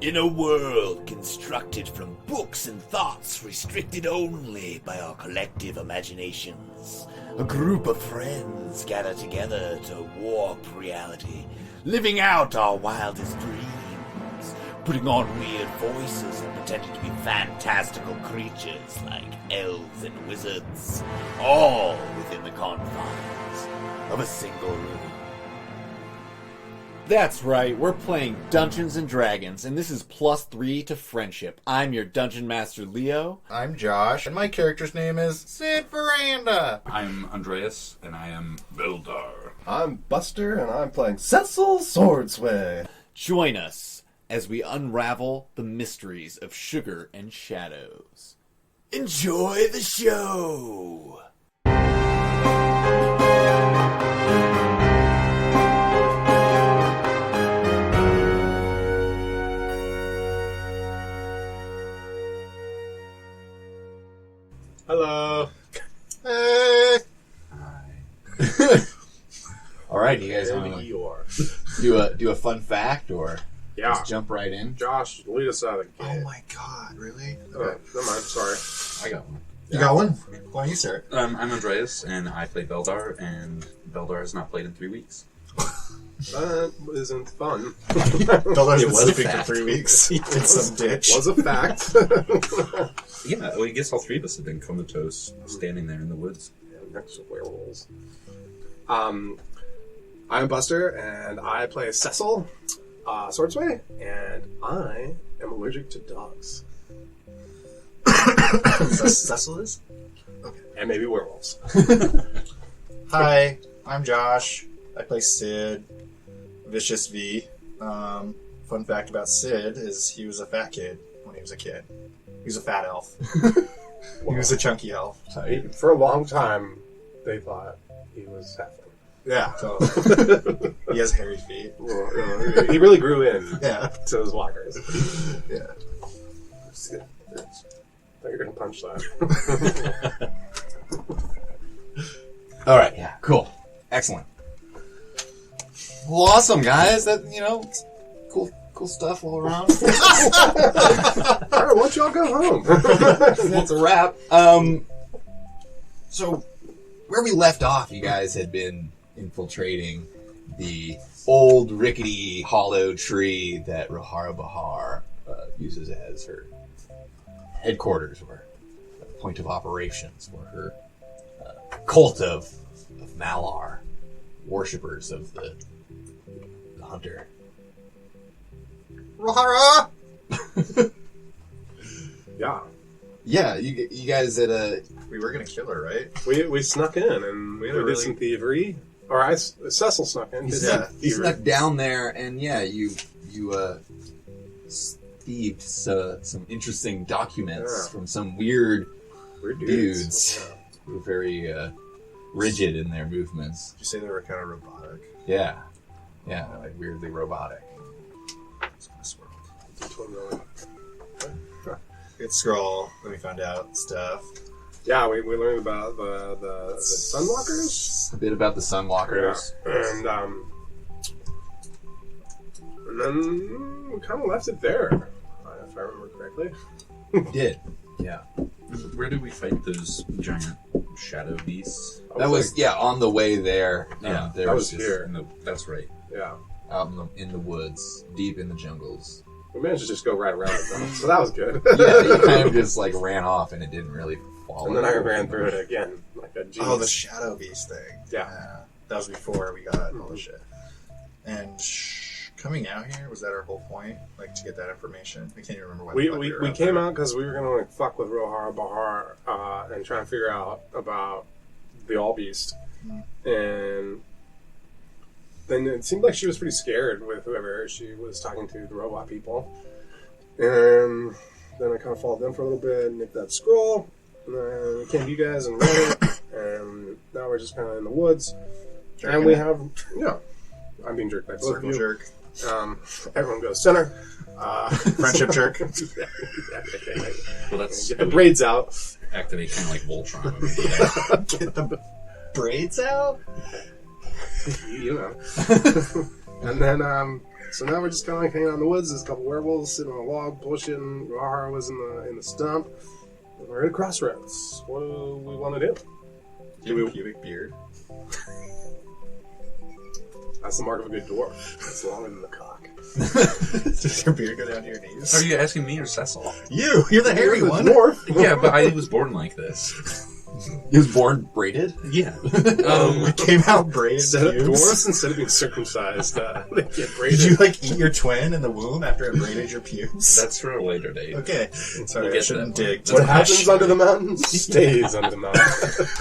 In a world constructed from books and thoughts restricted only by our collective imaginations, a group of friends gather together to warp reality, living out our wildest dreams, putting on weird voices and pretending to be fantastical creatures like elves and wizards, all within the confines of a single room. That's right, we're playing Dungeons & Dragons, and this is +3 to friendship. I'm your Dungeon Master, Leo. I'm Josh, and my character's name is Sid Veranda. I'm Andreas, and I am Vildar. I'm Buster, and I'm playing Cecil Swordsway. Join us as we unravel the mysteries of sugar and shadows. Enjoy the show! Hello. Hey. Hi. All right, you guys want Maybe to you are. do a fun fact or Yeah. just jump right in? Josh, lead us out of the Oh gate. my god, really? Oh, never mind. Sorry. I got one. You got one? Why don't you start? I'm Andreas, and I play Vildar, and Vildar has not played in 3 weeks. That isn't fun. Dollar's It been was a sleeping for fact. 3 weeks in some ditch. Was a fact. Yeah, well, I guess all 3 of us have been comatose, standing there in the woods. Next to werewolves. I'm Buster, and I play Cecil Swordsway, and I am allergic to dogs. Cecil is? And maybe werewolves. Hi, I'm Josh. I play Sid, Vicious V. Fun fact about Sid is he was a fat kid when he was a kid. He was a fat elf. He was a chunky elf. For a long time, they thought he was halfling. Yeah, totally. He has hairy feet. Well, he really grew in Yeah. to his walkers. Yeah. I thought you were going to punch that. All right, yeah, cool. Excellent. Well, awesome, guys. That, cool stuff all around. All right, why don't y'all go home? That's a wrap. So where we left off, you guys had been infiltrating the old rickety hollow tree that Rohara Bahar uses as her headquarters, or point of operations, for her cult of Malar, worshippers of the hunter. Rohara! Yeah. Yeah, you guys had We were gonna kill her, right? We snuck in and we did some thievery. Or Cecil snuck in. you snuck down there, and yeah, you thieved some interesting documents from some weird Weird dudes who were very rigid in their movements. Did you say they were kind of robotic? Yeah, like weirdly robotic. It's kind of swirled. Good scroll. Then we found out stuff. Yeah, we learned about the Sunwalkers. A bit about the Sunwalkers. Yeah. And then we kind of left it there, if I remember correctly. Did. Yeah. Where did we fight those giant shadow beasts? That was on the way there. Yeah, there that was just here. That's right. Yeah. out in the woods, deep in the jungles. We managed to just go right around it, though, so that was good. Yeah, you kind of just like ran off, and it didn't really follow. And then I ran through it again, like a genius. Oh, the Shadow Beast thing. Yeah. That was before we got all the shit. And coming out here, was that our whole point? Like, to get that information? I can't even remember why. We came out because we were going to like fuck with Rohara Bahar and try and figure out about the All Beast. And then it seemed like she was pretty scared with whoever she was talking to, the robot people. And then I kind of followed them for a little bit, nicked that scroll, and then we came to you guys and read it. And now we're just kind of in the woods. And we have, I'm being jerked by both of Circle you. jerk. Everyone goes center. Friendship jerk. Well, that's Get the braids out. activate kind of like Voltron. Get the braids out? You know. And then So now we're just kind of like hanging out in the woods. There's a couple werewolves sitting on a log, bullshitting. Rahara was in the stump. We're at a crossroads. What do we want to do? Do you have a pubic beard? That's the mark of a good dwarf. It's longer than the cock. Does your beard go down to your knees? Are you asking me or Cecil? You're the hairy You're the one. dwarf. Yeah, but I was born like this. He was born braided? Yeah. It came out braided Instead of pubes. dwarfs, instead of being circumcised, they get braided. Did you like eat your twin in the womb after it braided your pubes? That's for a later date. Okay. Sorry, We'll I get shouldn't to that dig. point. too What much. happens under the mountain stays under the mountain.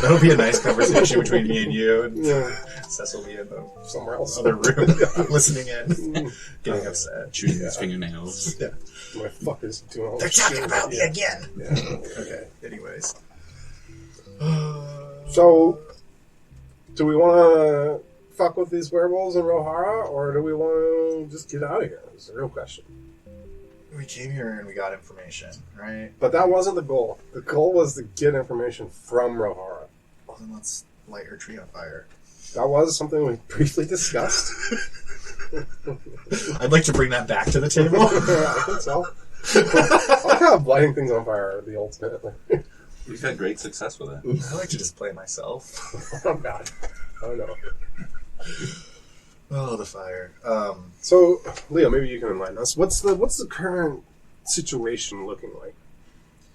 That'll be a nice conversation between me and you. And Yeah. Cecil be in the Somewhere else. other room, listening in, getting upset. Chewing his fingernails. Yeah. My fuckers doing all They're this talking shit. about me Yeah. again. Yeah. Okay. Anyways. So, do we want to fuck with these werewolves in Rohara, or do we want to just get out of here? That's the real question. We came here and we got information, right? But that wasn't the goal. The goal was to get information from Rohara. Well, then let's light her tree on fire. That was something we briefly discussed. I'd like to bring that back to the table. I think so. I have lighting things on fire the ultimate. We've had great success with it. I like to just play myself. Oh god. Oh no. Oh, the fire. So, Leo, maybe you can enlighten us. What's the current situation looking like?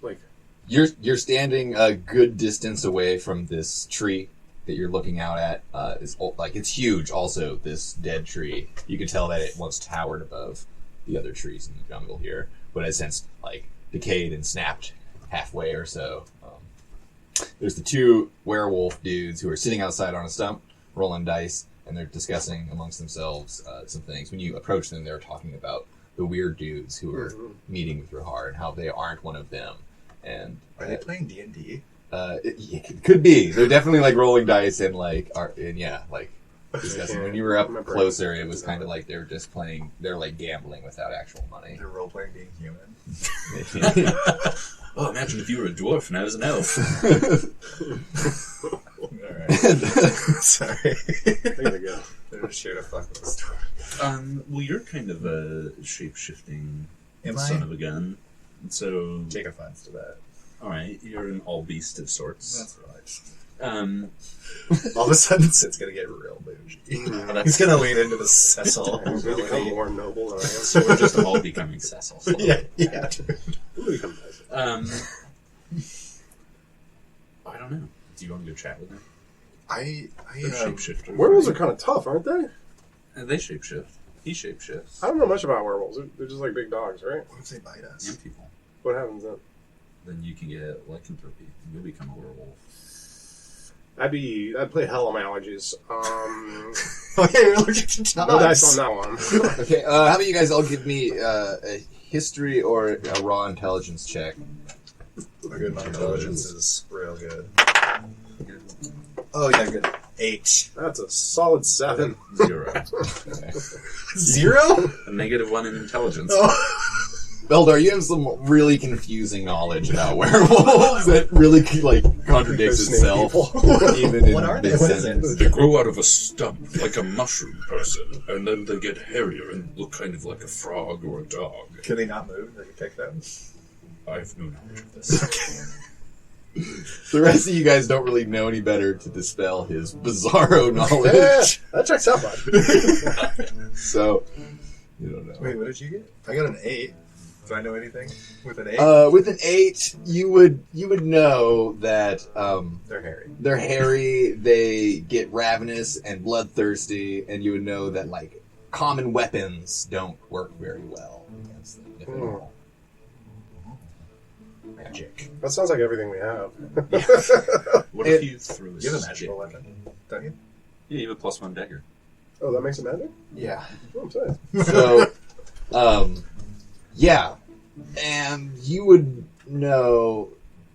Like, You're standing a good distance away from this tree that you're looking out at. It's huge. Also, this dead tree. You can tell that it once towered above the other trees in the jungle here, but has since decayed and snapped halfway or so. There's the two werewolf dudes who are sitting outside on a stump, rolling dice, and they're discussing amongst themselves some things. When you approach them, they're talking about the weird dudes who are meeting with Rahar and how they aren't one of them. And Are they playing D&D? it could be. They're definitely rolling dice and discussing. When you were up closer, it was kind of like they were just playing. They're gambling without actual money. They're role-playing being human. Oh, imagine if you were a dwarf and I was an elf. Alright. Sorry. there you go. They're sure to fuck with the story. Well, you're kind of a shape-shifting Am son I? of a gun. So, Take offense to that. alright, you're an all-beast of sorts. That's right. All of a sudden, Sid's gonna get real bougie. He's gonna lean into the Cecil. I'm gonna become more noble than I am. So we're just all becoming Cecil. So. yeah. I'm gonna become nice. I don't know. Do you want to go chat with them? I They're shapeshifters. Werewolves are kind of tough, aren't they? They shapeshift. He shapeshifts. I don't know much about werewolves. They're just like big dogs, right? what if they bite us? And people. What happens then? Then you can get lycanthropy. You'll become a werewolf. I'd play hell on my allergies. Okay, you're allergic to dogs. No dice on that one. Okay, how about you guys all give me a history or a raw intelligence check? Good, my intelligence is real good. Oh yeah, good. 8. That's a solid 7. 0. Okay. 0? A -1 in intelligence. Oh. Beldar, you have some really confusing knowledge about werewolves that really contradicts Snake itself, people. even in What are they? What is mid-sentence. it? They grow out of a stump like a mushroom person, and then they get hairier and look kind of like a frog or a dog. Can they not move? They can pick them. I have no knowledge of this. The rest of you guys don't really know any better to dispel his bizarro knowledge. Yeah, that checks out, bud. So, you don't know. Wait, what did you get? I got an 8. Do I know anything with an 8? With an 8, you would know that They're hairy. they're hairy, they get ravenous and bloodthirsty, and you would know that common weapons don't work very well against them. If at all. Magic. That sounds like everything we have. What if you threw a You have a stick? magical weapon, don't you? Yeah, you have a +1 dagger. Oh, that makes it magic? Yeah. Oh, I'm saying. So, yeah. And you would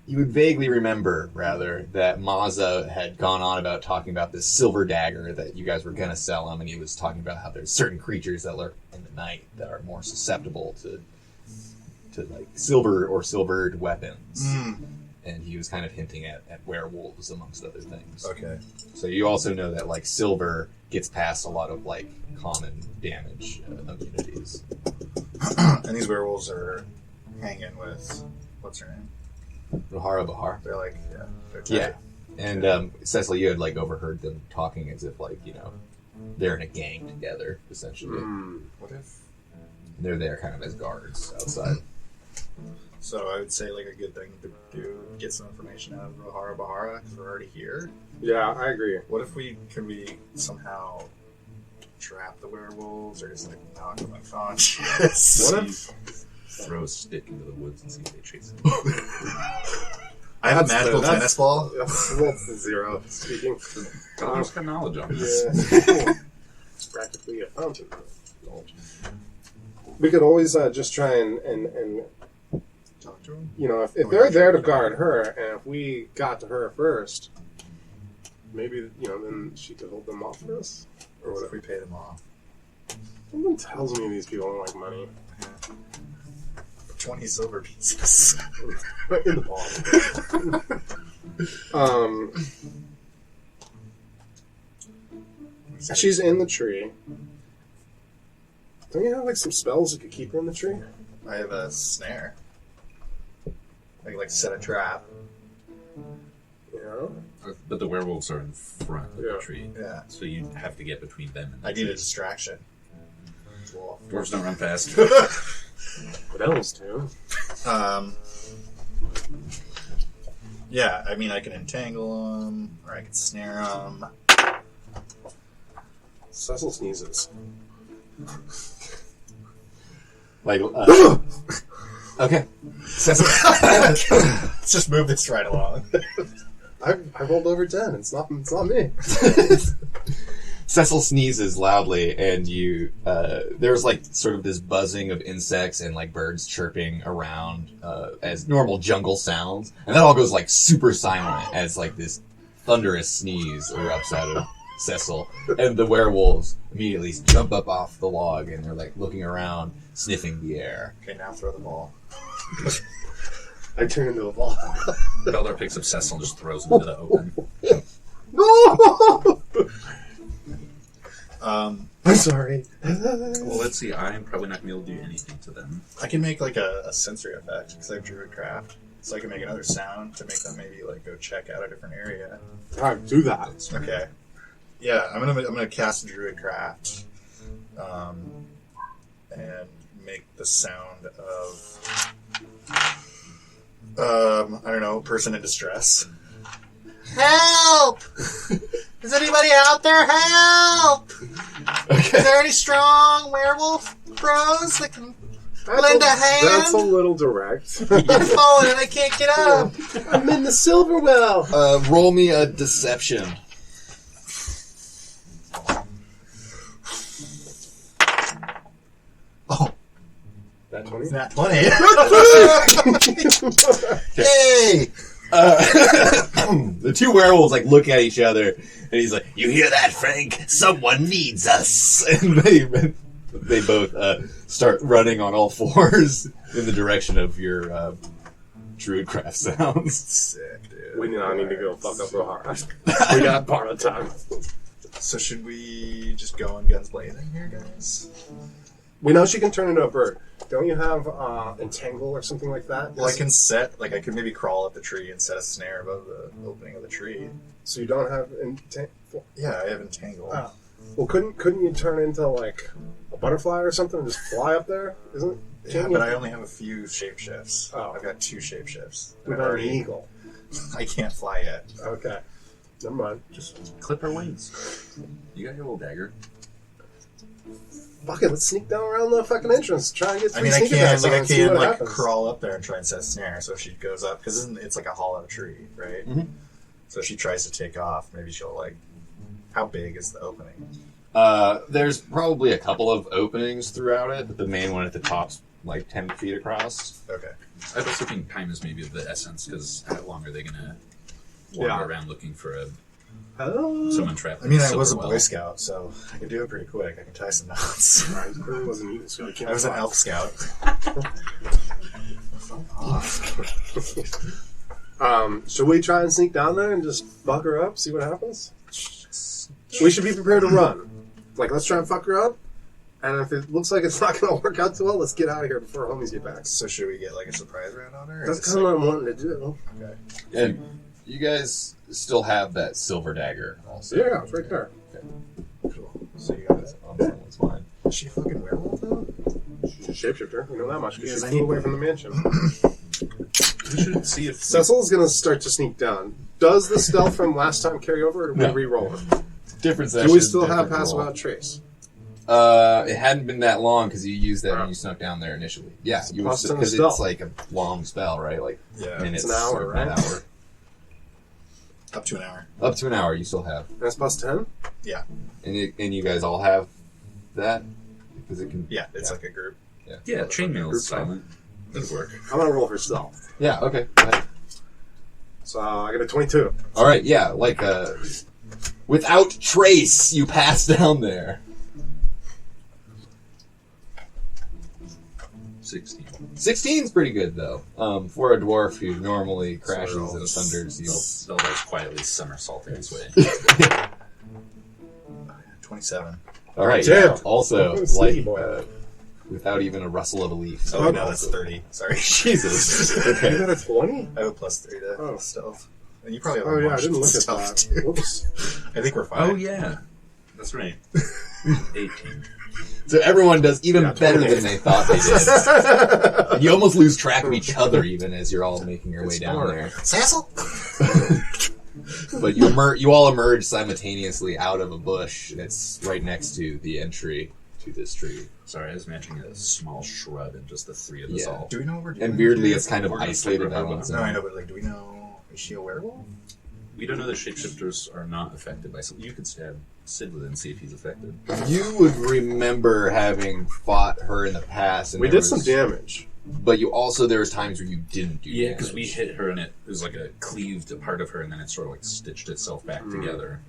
vaguely remember, rather, that Mazza had gone on about talking about this silver dagger that you guys were going to sell him, and he was talking about how there's certain creatures that lurk in the night that are more susceptible to silver or silvered weapons. and he was kind of hinting at werewolves amongst other things. Okay. So you also know that like silver gets past a lot of like common damage immunities. And these werewolves are hanging with what's her name? Rohara Bahar. They're like they're tight. Yeah. And Cecily, you had like overheard them talking as if like, they're in a gang together, essentially. What if? They're there kind of as guards outside. So I would say like a good thing to do, get some information out of Rohara Bahara because we're already here. Yeah, I agree. What if we somehow trap the werewolves or just like knock them unconscious? What if throw a stick into the woods and see if they chase it? I have a magical that's- tennis ball. that's zero speaking? Tyler's got knowledge on this. Yeah. It's practically a fountain. We could always just try and Talk to them. if they're there to guard her, and if we got to her first, maybe then she could hold them off for us. Or what if we pay them off? Something tells me these people don't like money. 20 silver pieces. In the ball. She's in the tree. Don't you have like some spells that could keep her in the tree? I have a snare. I can like set a trap. Yeah. But the werewolves are in front of Yeah. the tree. Yeah. So you have to get between them and the I need a tree. distraction. Wolf. Dwarves don't run fast. But elves do. Yeah, I mean, I can entangle them, or I can snare them. Cecil sneezes. Like, okay. Let's just move this right along. I rolled over 10. It's not me. Cecil sneezes loudly, and there's like sort of this buzzing of insects and like birds chirping around as normal jungle sounds, and that all goes like super silent as like this thunderous sneeze erupts out of Cecil, and the werewolves immediately jump up off the log and they're like looking around, sniffing the air. Okay, now throw the ball. I turn into a ball. Beldar picks up Cecil and just throws him into the open. No! I'm sorry. Well, let's see. I'm probably not going to be able to do anything to them. I can make like a sensory effect because I have Druidcraft. So I can make another sound to make them maybe like go check out a different area. Alright, do that. Okay. Yeah, I'm gonna cast Druidcraft, and make the sound of I don't know, person in distress. Help! Is anybody out there? Help! Okay. Is there any strong werewolf bros that can lend a hand? That's a little direct. I'm falling and I can't get up. I'm in the silver well. Roll me a deception. Oh, That 20? it's not 20. Hey! The two werewolves like look at each other, and he's like, "You hear that, Frank? Someone needs us." And they both start running on all fours in the direction of your Druidcraft sounds. Sick, dude. We now need to go fuck up Rohara. We got borrowed time. So should we just go in guns blazing here, guys? We know she can turn into a bird. Don't you have entangle or something like that? Well, I can I could maybe crawl up the tree and set a snare above the opening of the tree. So you don't have entangle? Yeah, I have entangle. Oh. Well, couldn't you turn into like a butterfly or something and just fly up there? Isn't it? Yeah, but I only have a few shapeshifts. Oh. I've got 2 shapeshifts. What about an eagle? I can't fly yet. Okay. Never mind. Just clip her wings. You got your little dagger. Fuck it, let's sneak down around the fucking entrance. Try and get I three mean, I sneak can't attacks on and see what happens. crawl up there and try and set a snare. So if she goes up, because it's like a hollow tree, right? Mhm. So if she tries to take off, maybe she'll like. How big is the opening? There's probably a couple of openings throughout it, but the main one at the top's like 10 feet across. Okay. I also think time is maybe of the essence, because how long are they going to wander Yeah. around looking for Oh. someone trapped I in mean, a I was a silver Boy well? Scout, so I can do it pretty quick. I can tie some knots. I really wasn't eating, so I can't. I was an Elf Scout. Should we try and sneak down there and just fuck her up, see what happens? We should be prepared to run. Like, let's try and fuck her up, and if it looks like it's not going to work out too well, let's get out of here before our homies get back. So should we get like a surprise round on her? or That's is it kind of what I'm wanting to do. Okay. And you guys still have that silver dagger also. Yeah, it's right there. Cool. So you guys, On someone's mind. is she a fucking werewolf though? She's a shapeshifter. We know that much because Yes, she I flew need- away from the mansion. We should see if Cecil's going to start to sneak down. Does the stealth from last time carry over, or do we No. re-roll it? Different session. Do we still have different pass roll. without trace? It hadn't been that long because you used that when you snuck down there initially. Yeah, you Plus 10 because stealth. it's like a long spell, right? Like Yeah. minutes, an hour, or an right? hour. Up to an hour. Up to an hour, you still have, That's plus 10? Yeah. and you guys all have that because it can. Yeah. It's like a group. yeah, chainmail is silent. That'd work. I'm going to roll for stealth. Yeah. Okay. Go ahead. So I get a 22. All right. Yeah. Like without trace, you pass down there. 16. 16's pretty good though. For a dwarf who normally crashes roll and this. thunders, you. Zelda's quietly somersaulting his way. 27. All right. Damn. Yeah. Also, Sneaky like boy. Without even a rustle of a leaf. Oh no, that's 30. Sorry. Jesus. You Okay. got a 20? I have a plus 3 to Oh. stealth. And you probably have Oh, a yeah, I bunch didn't of look at stealth that. too. Whoops. I think we're fine. Oh yeah, that's right. 18. So everyone does even Yeah, better 28. than they thought they did. And you almost lose track of each other even as you're all making your way down smart. there. Cecil? But you all emerge simultaneously out of a bush that's right next to the entry to this tree. Sorry, I was imagining a small shrub and just the three of us Yeah. all. Do we know what we're doing? And weirdly, here? it's kind of We're gonna isolated figure it on out. its No, I own. know, but like, do we know? Is she a werewolf? We don't know that shapeshifters are not affected by something. You could stab Sid with it and see if he's affected. You would remember having fought her in the past. And We there did some was- damage. But you also, there was times where you didn't do Yeah, damage. because we hit her and it was like a cleaved part of her, and then it sort of like stitched itself back together.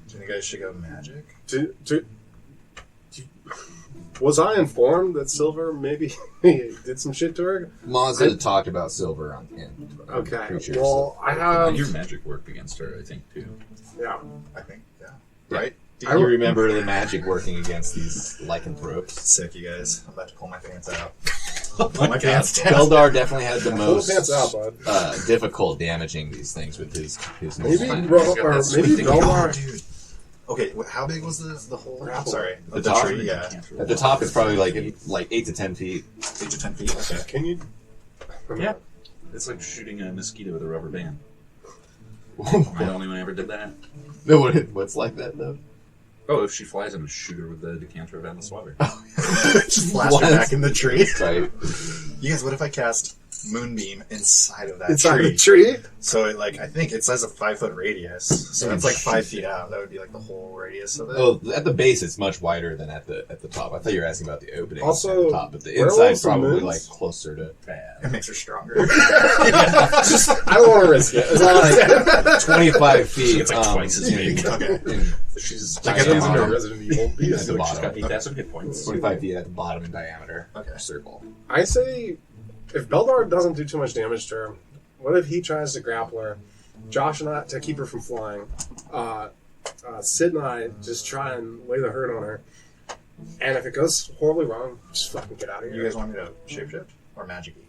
Do you guys should go magic? Was I informed that Silver maybe did some shit to her? Maz had talked about silver on him. Okay. Creatures, Well, I And your have. magic worked against her, I think, too. Yeah. I think, yeah. Yeah. Right? You remember the magic working against these lycanthropes. Sick, you guys. I'm about to pull my pants out. Oh Pull my pants down. Beldar definitely had the Pull most the pants out, bud. difficult damaging these things with his Maybe, normal Ro- got or that maybe sweet Oh, Belmar. dude. Okay, how big was the hole? Apple. Sorry. The Of the top? tree, yeah. At the top, it's probably like 8 to 10 feet. 8 to 10 feet. Okay. Can you? Yeah. It's like shooting a mosquito with a rubber band. Am I the only one who ever did that? No, what's like that though? Oh, if she flies, I'm going to shoot her with the decanter of endless water. Just blast What? her back in the tree. Right. You guys, what if I cast Moonbeam inside of that Inside tree? the tree? So it I think it says a 5-foot radius. So it's like 5 feet out. That would be like the whole radius of it. Oh, at the base, it's much wider than at the top. I thought you were asking about the opening Also, at the top, but the werewolves inside and probably moons? like closer to It makes her stronger. I don't want to risk it. Is all I'm saying. 25 feet. It's like twice as big. Okay. in She's Like it comes under diameter. Resident Evil. At the she's bottom. got 8,000 hit points. 25 feet at the bottom in diameter. Okay. Circle. I say, if Beldar doesn't do too much damage to her, what if he tries to grapple her? Josh and I, to keep her from flying, Sid and I just try and lay the hurt on her. And if it goes horribly wrong, just fucking get out of here. You guys want me to shapeshift or magic-y?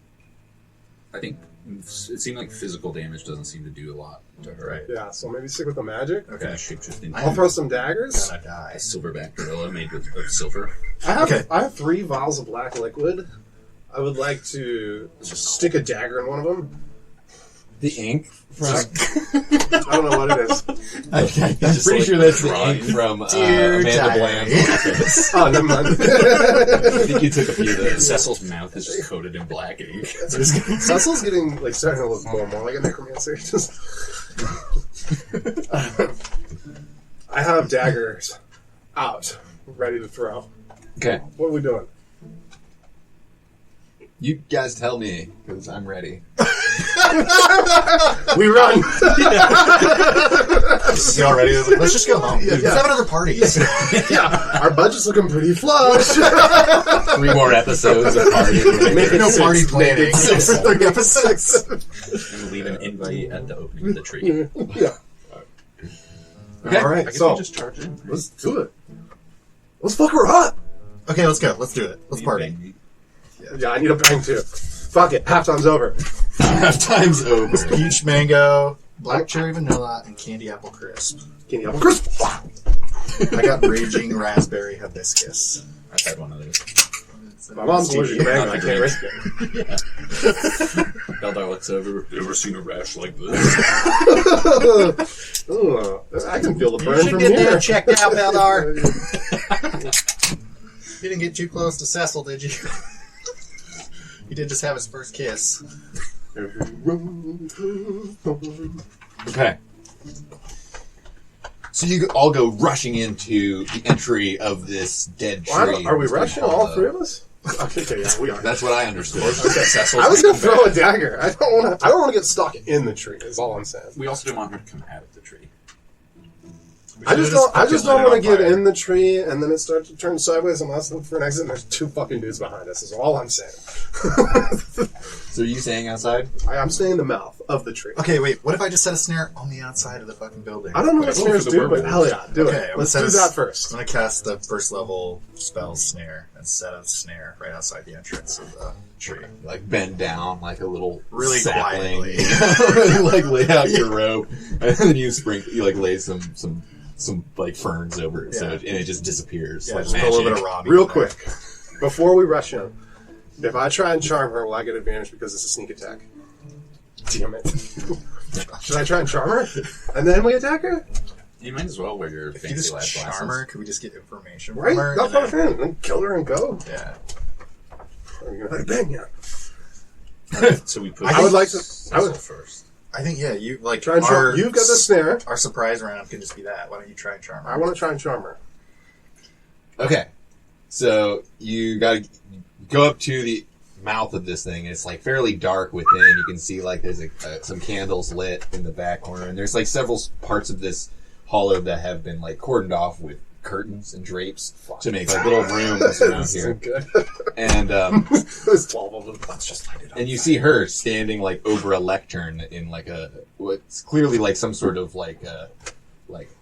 I think it seemed like physical damage doesn't seem to do a lot to her. Right. Yeah, so maybe stick with the magic. Kind of shapeshifting. I'll throw some daggers. Gonna die. A silverback gorilla made of silver. I have 3 vials of black liquid. I would like to just stick a dagger in one of them. The ink from. I don't know what it is. I'm pretty sure that's the ink from Dear Amanda diary. Bland's office. Oh, never mind. I think you took a few of those. Cecil's mouth is just coated in black ink. Cecil's getting starting to look more and more like a necromancer. I have daggers out, ready to throw. Okay. What are we doing? You guys tell me, because I'm ready. We run. See already. Let's just go home. Let's have another party. Yeah, our budget's looking pretty flush. 3 more episodes of party. Make it no party planning. 30 episodes. And we'll leave an invite at the opening of the tree. Yeah. Okay. All I right, guess so we just charge in. let's do it. Let's fuck her up. Okay, let's go. Let's do it. Let's party. Yeah, I need a bang too. Fuck it, halftime's over. Halftime's over. Peach mango, black cherry vanilla, and candy apple crisp. Candy apple crisp. I got raging raspberry hibiscus. I've had one of those. My mom's allergic to mango. I can't risk it. Beldar looks over. You ever seen a rash like this? Ooh, I can feel the burn from here. checked out, Beldar. You didn't get too close to Cecil, did you? He did just have his first kiss. Okay. So you all go rushing into the entry of this dead tree. Are we rushing, all 3 of us? Okay, yeah, we are. That's what I understood. Cecil's I was gonna making throw a back. dagger. I don't want to get stuck in the tree. Is all I'm saying. We also don't want her to come out of the tree. I just don't want to get in the tree and then it starts to turn sideways and us look for an exit and there's 2 fucking dudes behind us. Is all I'm saying. So are you staying outside? I'm staying in the mouth of the tree. Okay, wait. What if I just set a snare on the outside of the fucking building? I don't know what Go snares for the do, but werewolf. hell yeah, do Okay, it. I'm Let's gonna do set a- that first. I'm gonna cast the first level spell snare and set a snare right outside the entrance of the tree. Like bend down like a little Really sapling. quietly. Like lay out your rope, and then you like lay some like ferns over it, so Yeah. and it just disappears. Yeah, like just put a little bit of magic. Robbie. Real in there. quick, before we rush in, if I try and charm her, will I get advantage because it's a sneak attack? Damn it. Should I try and charm her? And then we attack her? You might as well wear your If you fancy just lab charm glasses. her, could we just get information Right? from her? That's what I'm and saying. Then kill her and go. then- Yeah. Are you gonna bang yet? So we put I would like to- Cecil I would- first. I think, yeah, you, like, Try and charm. You've got the snare. Our surprise round can just be that. Why don't you try and charm her? I want to try and charm her. Okay, so you gotta go up to the mouth of this thing. It's like fairly dark within. You can see like there's some candles lit in the back corner, and there's like several parts of this hollow that have been like cordoned off with curtains and drapes to make like little rooms around This here. isn't good. And There's 12 of them. Let's just light it up. and you see her standing like over a lectern in like what's clearly like some sort of like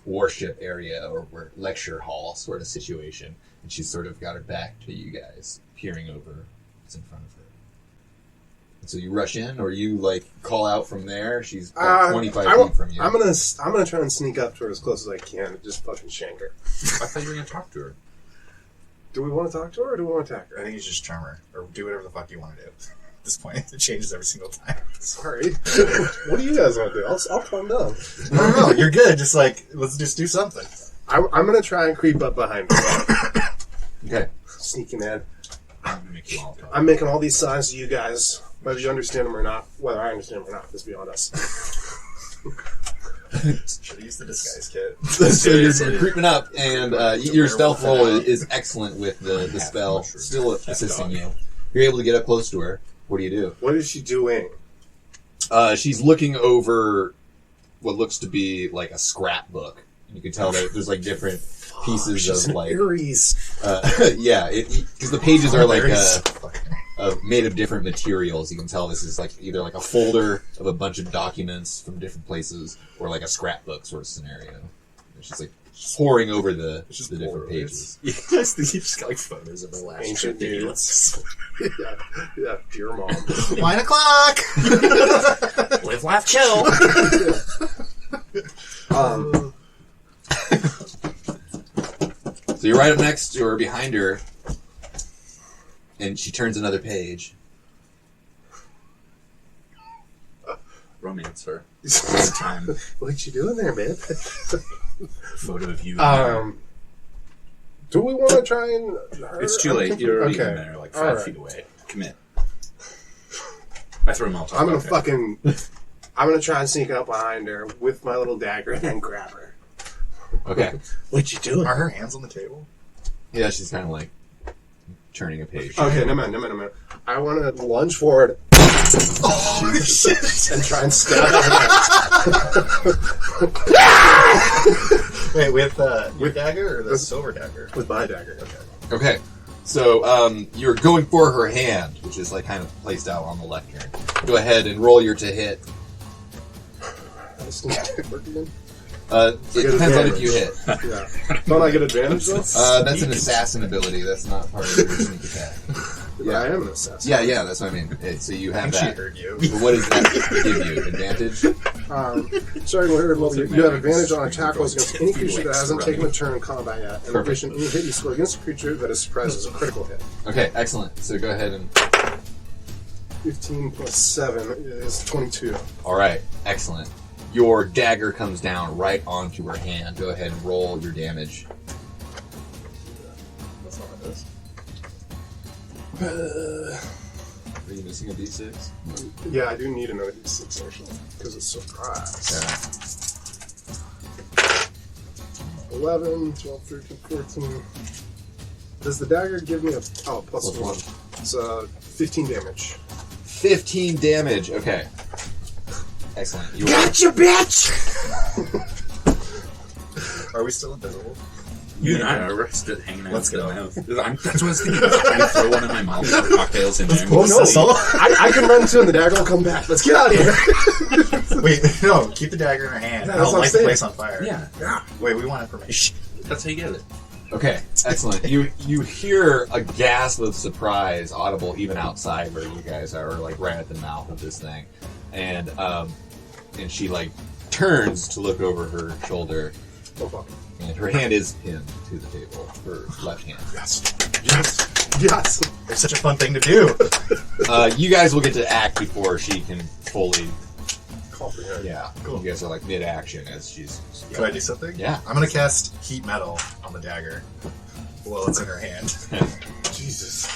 worship area or lecture hall sort of situation, and she's sort of got her back to you guys, peering over what's in front of her. And so you rush in, or you like call out from there. She's about 25 feet from you. I'm gonna try and sneak up to her as close as I can and just fucking shank her. I thought you were going to talk to her. Do we want to talk to her or do we want to attack I her? think you should just charm her. Or do whatever the fuck you want to do. At this point, it changes every single time. Sorry. What do you guys want to do? I'll calm down. No, you're good. Just like, let's just do something. I'm gonna try and creep up behind her. Okay. Sneaking in. I'm going to make you all talk. I'm making all these signs to you guys, whether you understand them or not. Whether I understand them or not, is beyond us. Should have used the disguise kit. So you're creeping up, and your stealth roll is excellent with the spell still assisting you. You're able to get up close to her. What do? What is she doing? She's looking over what looks to be like a scrapbook. You can tell that there's like different pieces She's of an like Aries. yeah, because the pages are like Aries. made of different materials. You can tell this is like either like a folder of a bunch of documents from different places, or like a scrapbook sort of scenario. And she's like poring over the different pages. You guys think you just got like photos of her last Ancient trip? dudes. yeah, dear mom. 9 o'clock! Live, laugh, chill. So you're right up next to her, behind her, and she turns another page. Romance her. Time. What you doing there, man? Photo of you. Do we want to try and? It's too late. You're already in there, like 5 feet away. Commit. I throw Molotov. I'm gonna okay. fucking. I'm gonna try and sneak up behind her with my little dagger and grab her. Okay. What you doing? Are her hands on the table? Yeah, she's kind of like turning a page. Okay, no man. I want to lunge forward, Oh, shit. and try and stab it Wait, with your dagger or the silver dagger? with my dagger. Okay. Okay. So, you're going for her hand, which is like kind of placed out on the lectern. Go ahead and roll your to hit. I just need to work again. It get depends on if advantage. you hit. Yeah. Don't I get advantage though? That's an assassin ability. That's not part of your sneak attack. Yeah, I am an assassin. Yeah, that's what I mean. So you I have think she that. heard you. But what does that give you? Advantage? Starting with her level, you have advantage on attack rolls against any creature that hasn't taken a turn in combat yet. In addition, any hit you score against a creature that is surprised as a critical hit. Okay, excellent. So go ahead and... 15 plus 7 is 22. Alright, excellent. Your dagger comes down right onto her hand. Go ahead and roll your damage. That's all it is. Are you missing a d6? Yeah, I do need another d6 actually, because it's surprise. Yeah. 11, 12, 13, 14. Does the dagger give me a plus Plus 1? It's 15 damage. 15 damage. Okay. Excellent. You Gotcha, bitch! Are we still invisible? You and I are arrested hanging out Let's in the go. mouth. That's what I was thinking. I throw one in my mouth, pour cocktails in there. Oh no! I can run too, and the dagger will come back. Let's get out of here. Wait, no, keep the dagger in her hand. Yeah, I that's don't what I'm light the saying. place on fire. Yeah, Wait, we want information. that's how you get it. Okay, excellent. You hear a gasp of surprise audible even outside where you guys are, like right at the mouth of this thing, and she like turns to look over her shoulder, Oh fuck! and her hand is pinned to the table. Her left hand. Yes. It's such a fun thing to do. You guys will get to act before she can fully. Comprehend. Yeah, Cool. You guys are like mid-action as she's. Can I do something? Yeah. I'm gonna cast heat metal on the dagger while it's in her hand. Jesus.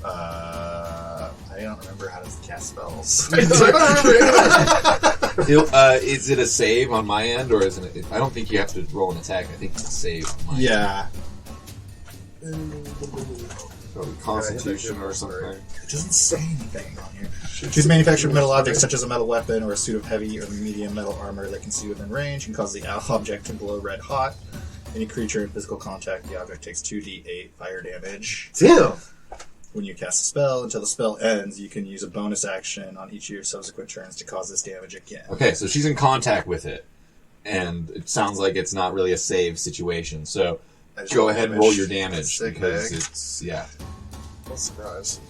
I don't remember how to cast spells. I don't remember anything. Is it a save on my end, or is it? I don't think you have to roll an attack. I think it's a save on my end. Yeah. Probably Constitution or something. It doesn't say anything on here. Choose manufactured metal objects such as a metal weapon or a suit of heavy or medium metal armor that can see within range and cause the object to glow red hot. Any creature in physical contact, the object takes 2d8 fire damage. Damn. When you cast a spell, until the spell ends, you can use a bonus action on each of your subsequent turns to cause this damage again. Okay, so she's in contact with it, and it sounds like it's not really a save situation. So I just go roll ahead and damage. roll your damage Sick because bag. it's What a surprise.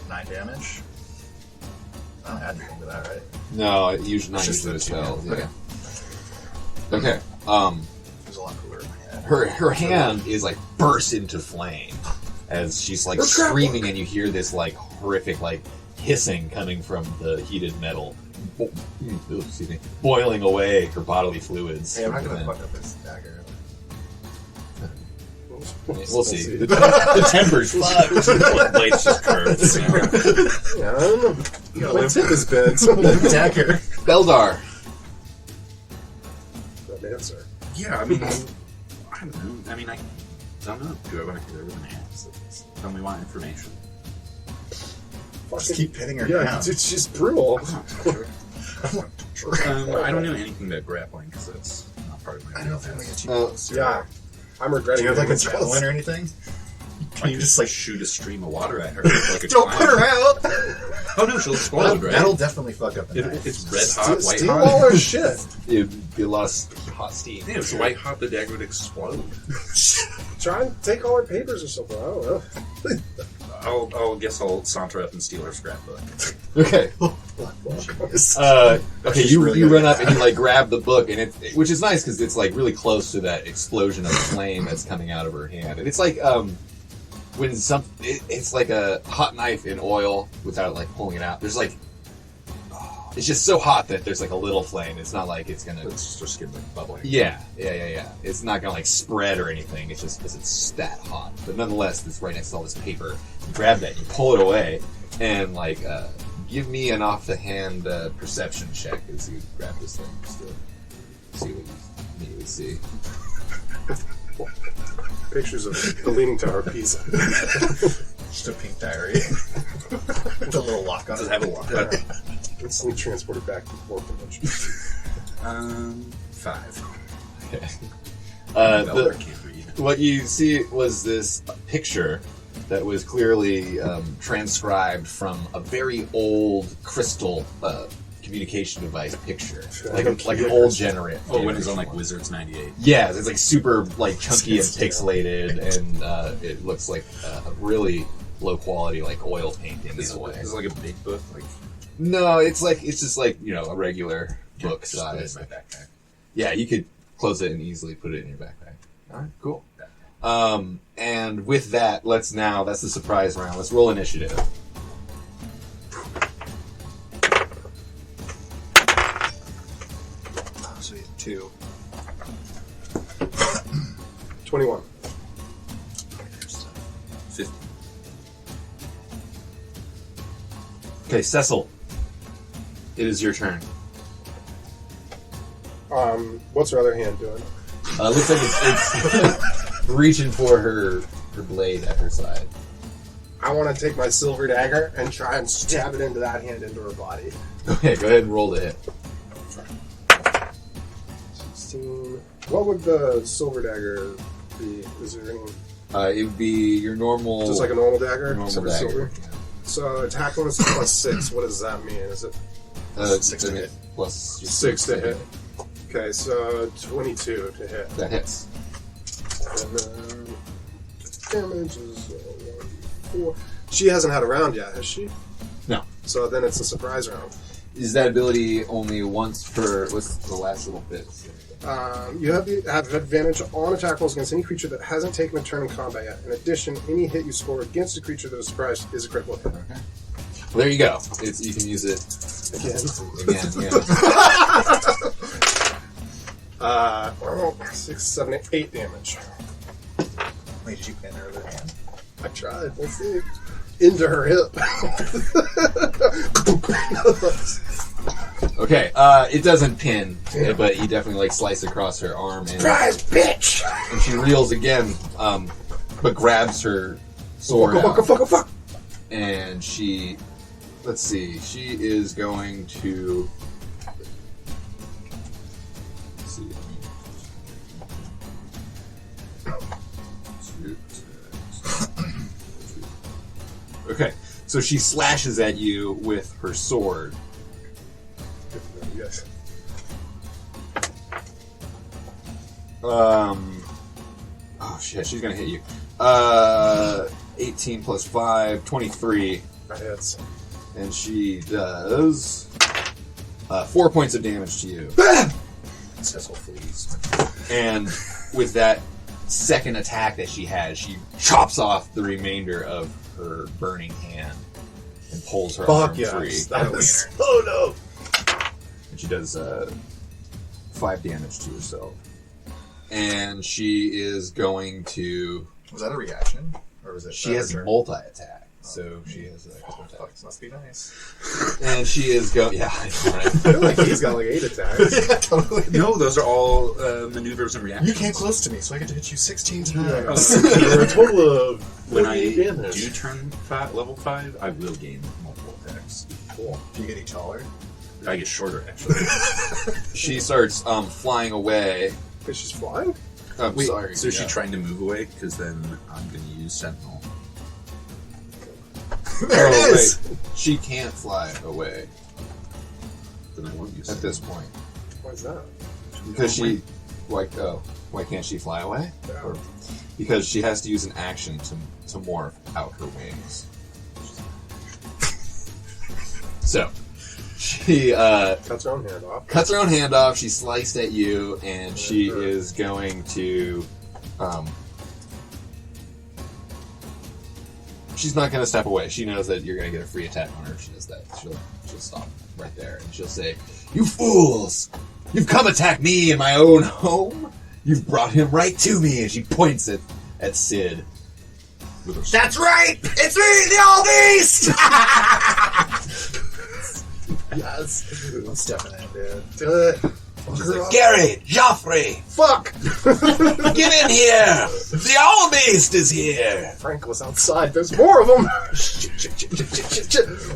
9 damage. I don't add anything to that, right? no, usually not It's just usually the the spells. two. Yeah. Okay. It was a lot cooler in my head. Her hand is like burst into flame as she's like screaming, and you hear this like horrific like hissing coming from the heated metal. Excuse me, boiling away her bodily fluids. Hey, I'm not gonna within. fuck up this dagger. We'll see. The temper's fucked. The blade's just curved. Yeah, I don't know. You gotta My live tip is bent. dagger. Beldar. That answer. Yeah, I mean, I don't know. I mean, I don't know. Do I want to go with an axe? Tell me want information. Just keep pinning her Yeah, down. it's just brutal. I don't know anything about grappling because that's not part of my. I don't know if I'm gonna get you Oh, closer. Yeah. I'm Do regretting you have like a it. javelin or anything? Can you just like shoot a stream of water at her? Like a don't clown? put her out? Oh no, she'll explode, right? That'll definitely fuck up the If knife. it's red hot, white Steal hot. all our shit. It'd be a lot of hot steam. Yeah, if it's white hot, the dagger would explode. Try and take all our papers or something. I don't know. I'll guess I'll saunter up and steal her scrapbook. Okay. Okay, She's you really you good run at up and you like grab the book, and which is nice because it's like really close to that explosion of flame that's coming out of her hand, and it's like when it's like a hot knife in oil without like pulling it out. There's like it's just so hot that there's like a little flame. It's not like it's gonna. It's just her skin like bubbling. Yeah. It's not gonna like spread or anything. It's just because it's that hot. But nonetheless, it's right next to all this paper. You grab that, you pull it away, and like give me an off the hand perception check as you grab this thing. Just to see what you immediately see. pictures of the Leaning Tower of Pisa. Just a pink diary. With a little lock on Does it. it have a lock on it? Instantly transported back to the fourth dimension. 5. Okay. Velvet can't read. What you see was this picture that was clearly transcribed from a very old crystal communication device picture, like an old generate. Oh, when it's on like Wizards 98. Yeah, it's like super like chunky and pixelated, and it looks like a really low quality like oil painting in a way. It's like a big book. Like No, it's just like a regular book just put it in size. my backpack. Yeah, you could close it and easily put it in your backpack. All right, cool. And with that, that's the surprise round. Let's roll initiative. Oh, so you have 2. 21. 50. Okay, Cecil. It is your turn. What's her other hand doing? Looks like it's reaching for her blade at her side. I want to take my silver dagger and try and stab it into that hand into her body. Okay, go ahead and roll to hit. 16. What would the silver dagger be? Is there any... It would be your normal. Just like a normal dagger? normal except for dagger. silver? So attack bonus is +6. What does that mean? Is it 6 to hit. Plus your 6 to hit? Okay, so 22 to hit. That hits. And then damage is 4. She hasn't had a round yet, has she? No. So then it's a surprise round. Is that ability only once per? What's the last little bit? You have advantage on attack rolls against any creature that hasn't taken a turn in combat yet. In addition, any hit you score against a creature that is surprised is a critical hit. Okay. Well, there you go. You can use it Again. Yeah. 6, 7, 8 damage. Wait, did you pin her other hand? I tried. Let's see. Into her hip. Okay. It doesn't pin, but you definitely like slice across her arm, and Surprise, bitch! and she reels again, but grabs her sword out. Fuck. And she, let's see, she is going to. Let's see. Okay, so she slashes at you with her sword. Yes. Oh shit, she's gonna hit you. 18 plus 5, 23. That hits. And she does 4 points of damage to you. Cecil flees. And with that second attack that she has, she chops off the remainder of her burning hand and pulls her arm free. That was... Oh no! And she does 5 damage to herself. And she is going to... Was that a reaction? Or was it She has turn? multi-attack. So she has a couple Fuck, attacks. this must be nice. And she is going... Yeah, I know, right? I feel like he's got like 8 attacks. Yeah, totally. No, those are all maneuvers and reactions. You came close to me, so I get to hit you 16 For times. a total of When I 48 damage. do turn level 5, I will gain multiple attacks. Cool. Do you get each taller? I get shorter, actually. She starts flying away. Wait, she's flying? I'm Wait, sorry. so is she yeah. trying to move away? Because then I'm going to use Sentinel. There it is! Wait. She can't fly away Then I won't use at Sentinel. this point. Why is that? Because she... Why can't she fly away? Yeah. Because she has to use an action to morph out her wings. So, she Cuts her own hand off. cuts her own hand off, she sliced at you, and she is going to... she's not going to step away. She knows that you're going to get a free attack on her if she does that. She'll stop right there, and she'll say, "You fools! You've come attack me in my own home? You've brought him right to me," and she points at Sid. That's right! It's me, the All Beast! Yes. I'm stepping in, dude. Do it. She's like, "Gary! Joffrey! Fuck! Get in here! The All Beast is here! Frank was outside. There's more of them.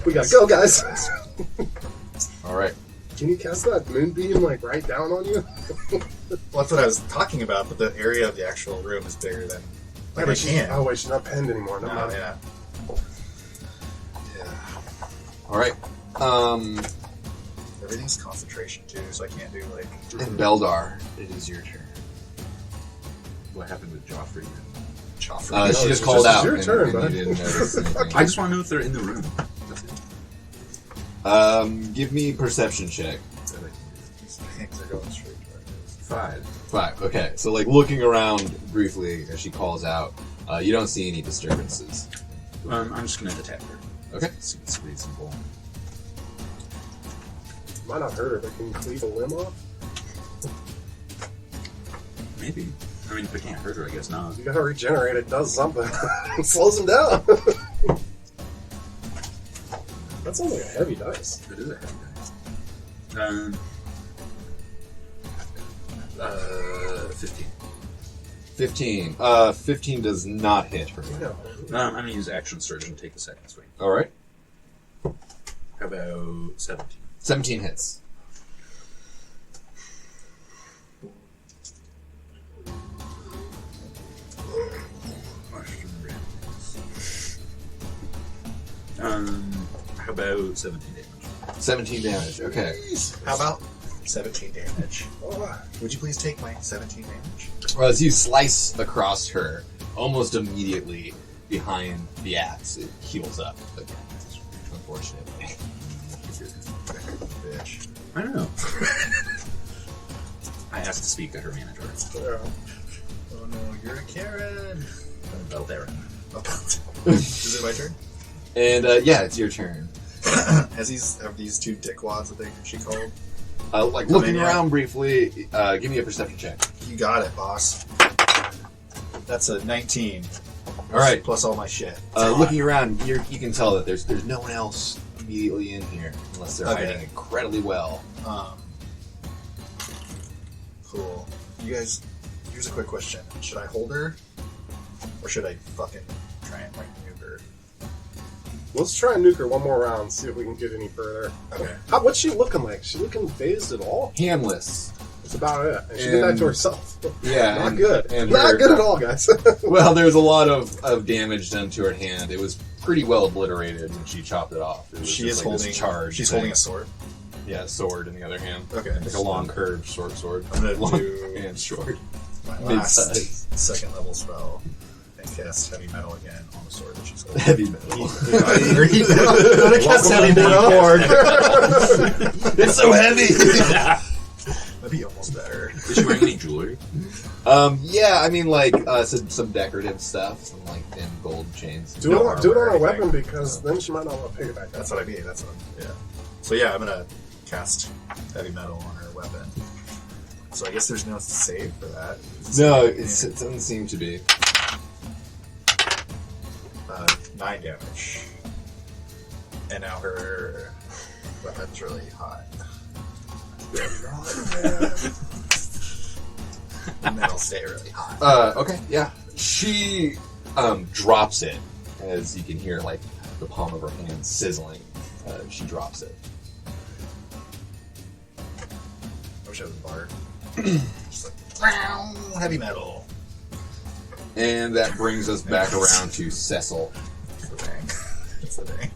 We gotta go, guys. Alright. Can you cast that moonbeam like right down on you? Well, that's what I was talking about, but the area of the actual room is bigger than. Like I can. Oh wait, she's not pinned anymore. No, mind. yeah. Alright. Everything's concentration too, so I can't do like. And Beldar, it is your turn. What happened with Joffrey? Joffrey. She just it's called just out. your and- turn, and bud. you didn't notice anything. I just want to know if they're in the room. That's it. Give me perception check. These things are going straight towards us. 5. Okay, so like looking around briefly as she calls out, you don't see any disturbances. I'm just gonna attack her. Okay. See what's pretty simple. Might not hurt her, but can you cleave a limb off? Maybe. I mean, if I can't hurt her, I guess not. You gotta regenerate. It does something. It slows him down. That sounds like a heavy dice. It is a heavy dice. 15. 15. 15 does not hit her. No. I'm gonna use Action Surge and take the second swing. Alright. How about 17? 17 hits. How about 17 damage? 17 damage, okay. How about 17 damage? Would you please take my 17 damage? Well, as you slice across her, almost immediately behind the axe, it heals up again, unfortunately. Bitch. I don't know. I asked to speak to her manager. Yeah. Oh no, you're a Karen. Beldarin. Is it my turn? And yeah, it's your turn. Have these two dickwads that she called? Like Come looking in, yeah. around briefly, give me a perception check. You got it, boss. That's a 19. All right. Plus all my shit. Looking around, you can tell that there's no one else immediately in here unless they're Okay. hiding incredibly well. Cool. You guys, here's a quick question. Should I hold her? Or should I fucking try and like nuke her? Let's try and nuke her one more round, see if we can get any further. Okay. What's she looking like? She looking phased at all? Handless. That's about it. And she did that to herself. Yeah, Not and- good. and Not her- good at all, guys. Well, there was a lot of damage done to her hand. It was pretty well obliterated when she chopped it off. It was She just is like this holding. charge. She's thing. holding a sword. Yeah, sword in the other hand. Okay. Like a long curved short sword. I'm gonna long do and short. my last Mid-size. second level spell and cast heavy metal again on the sword that she's holding. Heavy metal. I'm gonna cast heavy metal. It's so heavy. That'd be almost better. Is she wearing any jewelry? Yeah, I mean like some decorative stuff, some like thin gold chains. Do No it on armor or a anything. weapon because then she might not want to pick it back up. That's what I mean. That's what. Yeah. So yeah, I'm gonna cast heavy metal on her weapon. So I guess there's no save for that. No, it doesn't seem to be. 9 damage. And now her weapon's really hot. And that'll stay really hot. Okay, yeah. She drops it as you can hear like the palm of her hand sizzling. She drops it. I wish I was a bard. Just like, "Meow, heavy metal. And that brings us back around to Cecil. That's the thing. That's the thing.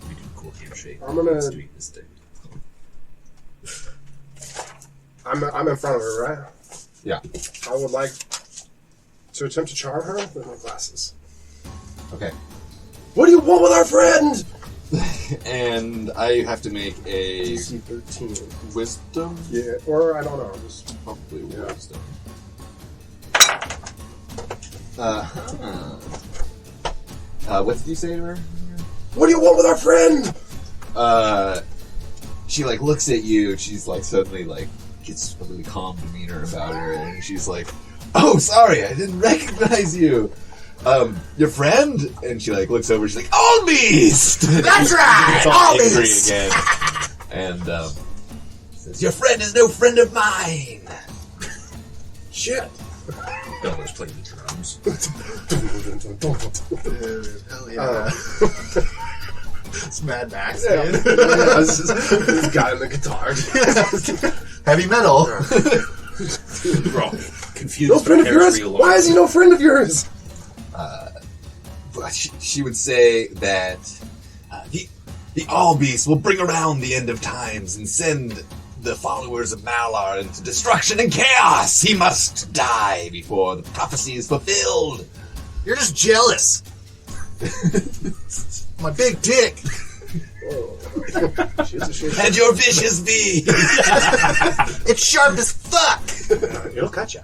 We do cool handshake. I'm gonna- Let's do this thing. I'm in front of her, right? Yeah. I would like to attempt to charm her with my glasses. Okay. What do you want with our friend? And I have to make a DC 13. wisdom? Yeah, or I don't know. Just Probably Yeah. wisdom. What did you say to her? what do you want with our friend? She like looks at you. She's like suddenly like gets a really calm demeanor about her, and she's like, "Oh, sorry, I didn't recognize you. Your friend?" And she like looks over. She's like, "All Beast." That's right! It's all All angry Beast! again, and says, "Your friend is no friend of mine." Shit! Belder's playing the drums. Dude, hell yeah. It's Mad Max, Yeah. dude. This guy on the guitar. Heavy metal. We're all confused. No friend of yours? Why is he no friend of yours? But she would say that the All Beast will bring around the end of times and send the followers of Malar into destruction and chaos. He must die before the prophecy is fulfilled. You're just jealous. My big dick. And your vicious bee. It's sharp as fuck. It'll cut you.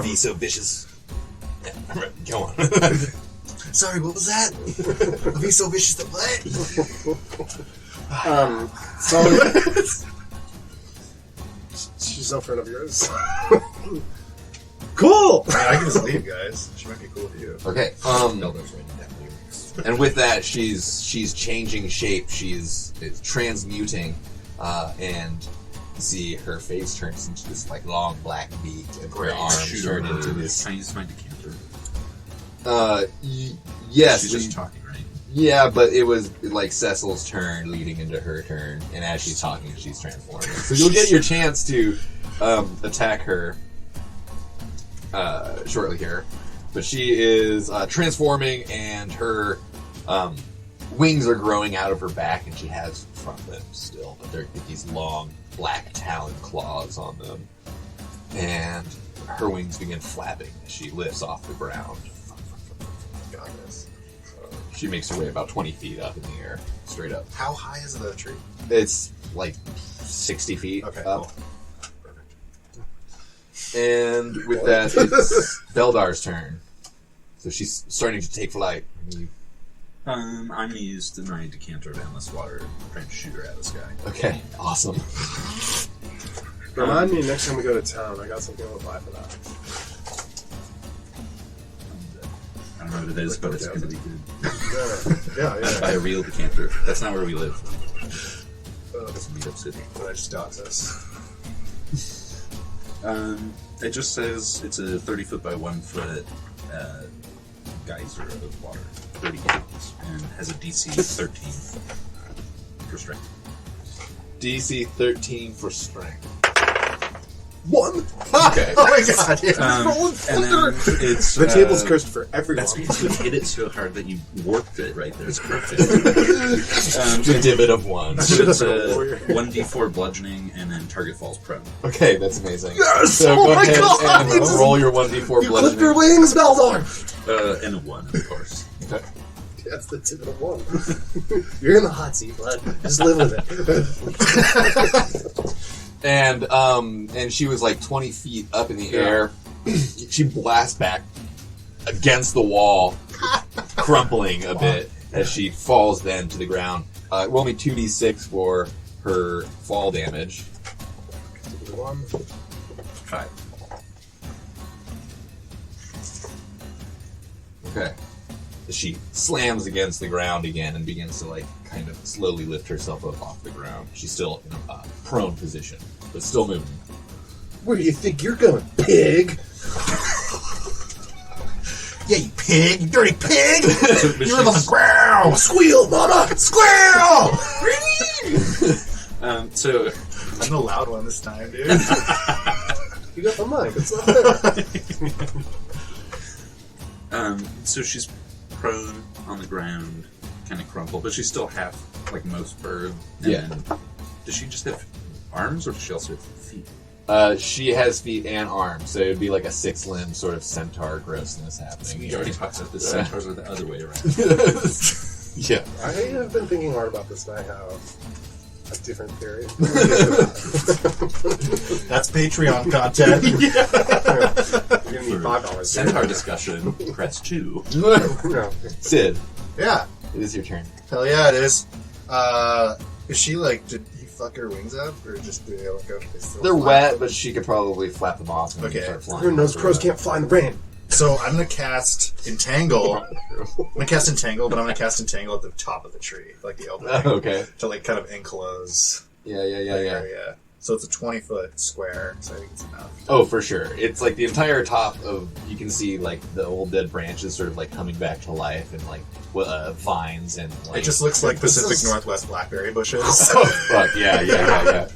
Be so vicious. Go on. Sorry, what was that? I'll be so vicious that what? So she's no friend of yours. Cool. I can just leave, guys. She might be cool with you. Okay. Belder's writing down lyrics. And with that, she's changing shape. She's transmuting, and see her face turns into this like long black beak, and her arms Shoot turn over into this. Can I use my decanter? Yes, She's just talking, right? yeah, but it was like Cecil's turn leading into her turn, and as she's talking, she's transforming. So you'll get your chance to attack her shortly here. But she is transforming, and her wings are growing out of her back, and she has front limbs still, but they're these long black talon claws on them. And her wings begin flapping as she lifts off the ground. Got this. She makes her way about 20 feet up in the air, straight up. How high is the tree? It's like 60 feet Okay, up. cool. And with that, it's Beldar's turn. So she's starting to take flight. I'm gonna use the my decanter of endless water and try and shoot her out of the sky. Okay, awesome. Remind me next time we go to town. I got something to buy for that. I don't know what it is, but it's gonna be good. Yeah. Buy a real decanter. That's not where we live. It's Meat Up City. Did I just dodge this? It just says it's a 30 foot by 1 foot geyser of water, 30 gallons, and has a DC 13 for strength. DC 13 for strength. One. Okay. Oh my god, yeah. And then it's The table's cursed for everyone. That's because you hit it so hard that you warped it right there. It's perfect. The divot of 1. So it's a 1d4 bludgeoning, and then target falls prone. Okay, that's amazing. Yes! So Oh go my ahead God! and It's- roll your 1d4 You clipped bludgeoning. your wings, Beldar! And a 1, of course. Okay. That's the tip of the one. You're in the hot seat, bud. Just live with it. And she was like 20 feet up in the air. She blasts back against the wall, crumpling a bit as she falls then to the ground. Roll me 2d6 for her fall damage. One. 5. Okay. She slams against the ground again and begins to like kind of slowly lift herself up off the ground. She's still in a prone position, but still moving. Where do you think you're going, pig? Yeah, you pig, you dirty pig! But You live on the she's- ground! Squeal, mama! Squirrel! So I'm the loud one this time, dude. You got the mic. It's not there. So she's prone on the ground, kind of crumpled, but she's still half like most bird. And Yeah. then, does she just have arms, or does she also have feet? She has feet and arms, so it would be like a 6-limb sort of centaur grossness happening. He already talks about the centaurs are the other way around. Yeah. I have been thinking hard about this, and I have a different theory. That's Patreon content. You're gonna need $5. Centaur discussion. Press 2. No. Sid, Yeah, it is your turn. hell yeah, it is. Is she like, did he fuck her wings up, or just do they like go? They're wet, but she could probably flap them off and Okay. start flying. Who knows? Crows can't fly in the rain. So I'm gonna cast Entangle. I'm gonna cast Entangle, but I'm gonna cast Entangle at the top of the tree, like the opening, Okay. to like kind of enclose Yeah. the area. So it's a 20-foot square, so I think it's enough. Oh, for sure. It's like the entire top of, you can see like the old dead branches sort of like coming back to life and like vines and like. It just looks like Pacific Northwest blackberry bushes. Oh, fuck, yeah.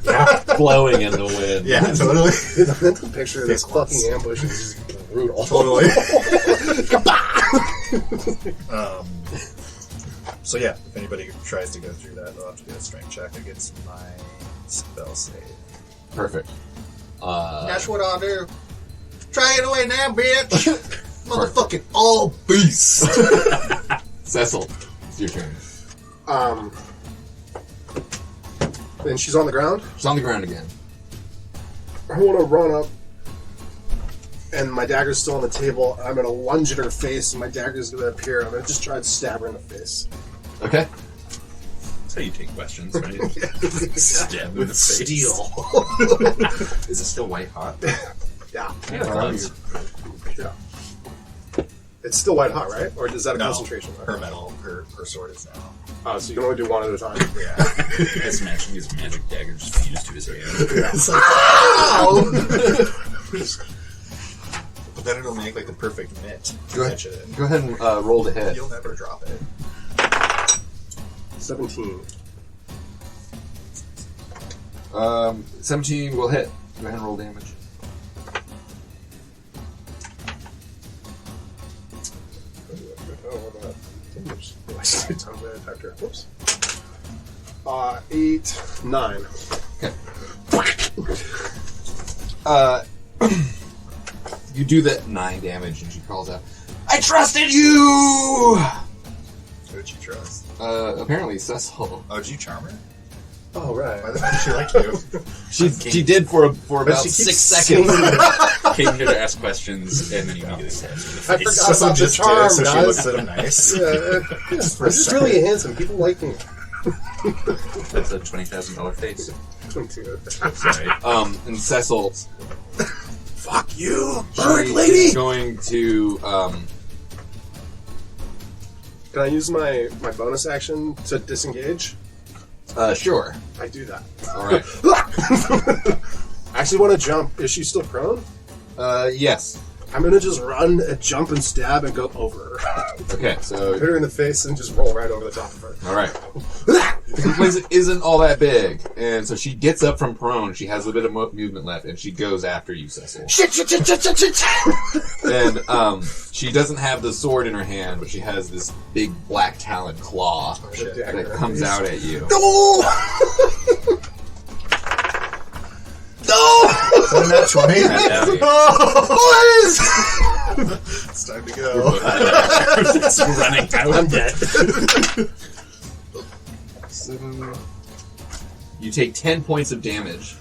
Blowing in the wind. Yeah, totally. The mental picture of this Big fucking ones. ambush is just brutal. Totally. So yeah, if anybody tries to go through that, they'll have to do a strength check against my spell save. Perfect. That's what I'll do. Try it away now, bitch! Motherfucking all beast! Cecil, it's your turn. Then she's on the ground. She's on the ground again. I want to run up, and my dagger's still on the table. I'm going to lunge at her face, and my dagger's going to appear. I'm going to just try to stab her in the face. Okay. That's how you take questions, right? Stab in the face. Steel. Is it still white hot? Yeah. Yeah. It's still white hot, right? Or is that a No. concentration? Her metal, her sword is now. Oh, so you can only do one at a time. Yeah. His magic dagger just fused to his hand. It's like, ow! But then it'll make like the perfect mitt. Go ahead. Catch it in. Go ahead and roll to hit. You'll never drop it. 17. 17 will hit. Go ahead and roll damage. Whoops. 8, 9. You do that 9 damage, and she calls out, "I trusted you!" Who did you trust? Apparently Cecil. Oh, did you charm her? Oh, right. Why the fuck did she like you? She did for about she keeps 6 seconds. Came here to ask questions, and then immediately stabs me in the I face. forgot about the just charm, did, so she guys. looks at him nice. Yeah, Just for I'm a just second. really handsome. People like me. That's a $20,000 face. 22. Sorry. And Cecil, Fuck you, she bird is lady! going to, Can I use my bonus action to disengage? sure. I do that. Alright. I actually want to jump. Is she still prone? Yes. I'm going to just run and jump and stab and go over her. Okay, so, Hit her in the face and just roll right over the top of her. alright. The place isn't all that big, and so she gets up from prone, she has a bit of movement left, and she goes after you, Cecil. Shit! And, she doesn't have the sword in her hand, but she has this big black taloned claw Shit. that comes out at you. No! No! Wasn't that 20? Boys! It's time to go. Running out. I'm dead. 7. You take 10 points of damage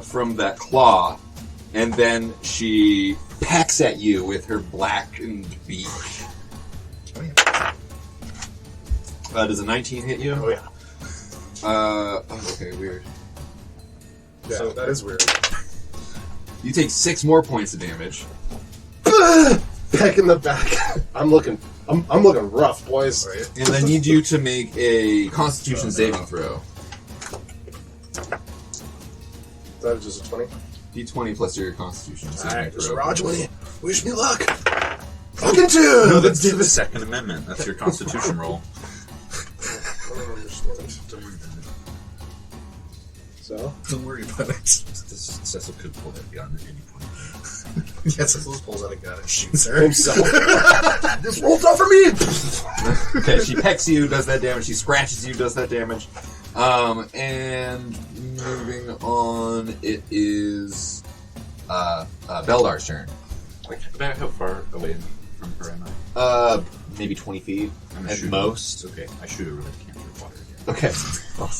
from that claw, and then she pecks at you with her blackened beak. Does a 19 hit you? Oh, yeah. Okay, weird. Yeah, So- that is weird. You take 6 more points of damage. Peck in the back. I'm looking rough, boys. Right. And I need you to make a Constitution saving throw. Is that just a 20? D20 plus your Constitution saving Alright, throw. Roger, wish me luck. Fucking two! No, that's the Second Amendment. That's your Constitution roll. I don't understand. Don't worry about it. So? Don't worry about it. Cecil could pull that gun at any point. Yes, Cecil pulls out a gun and shoots her. Himself. This rolls off for me! Okay, she pecks you, does that damage. She scratches you, does that damage. And moving on, it is Beldar's turn. Like, about how far away from her am I? Maybe 20 feet I'm gonna at shoot most. Her. Okay, I shoot her with a cantrip water again. Okay.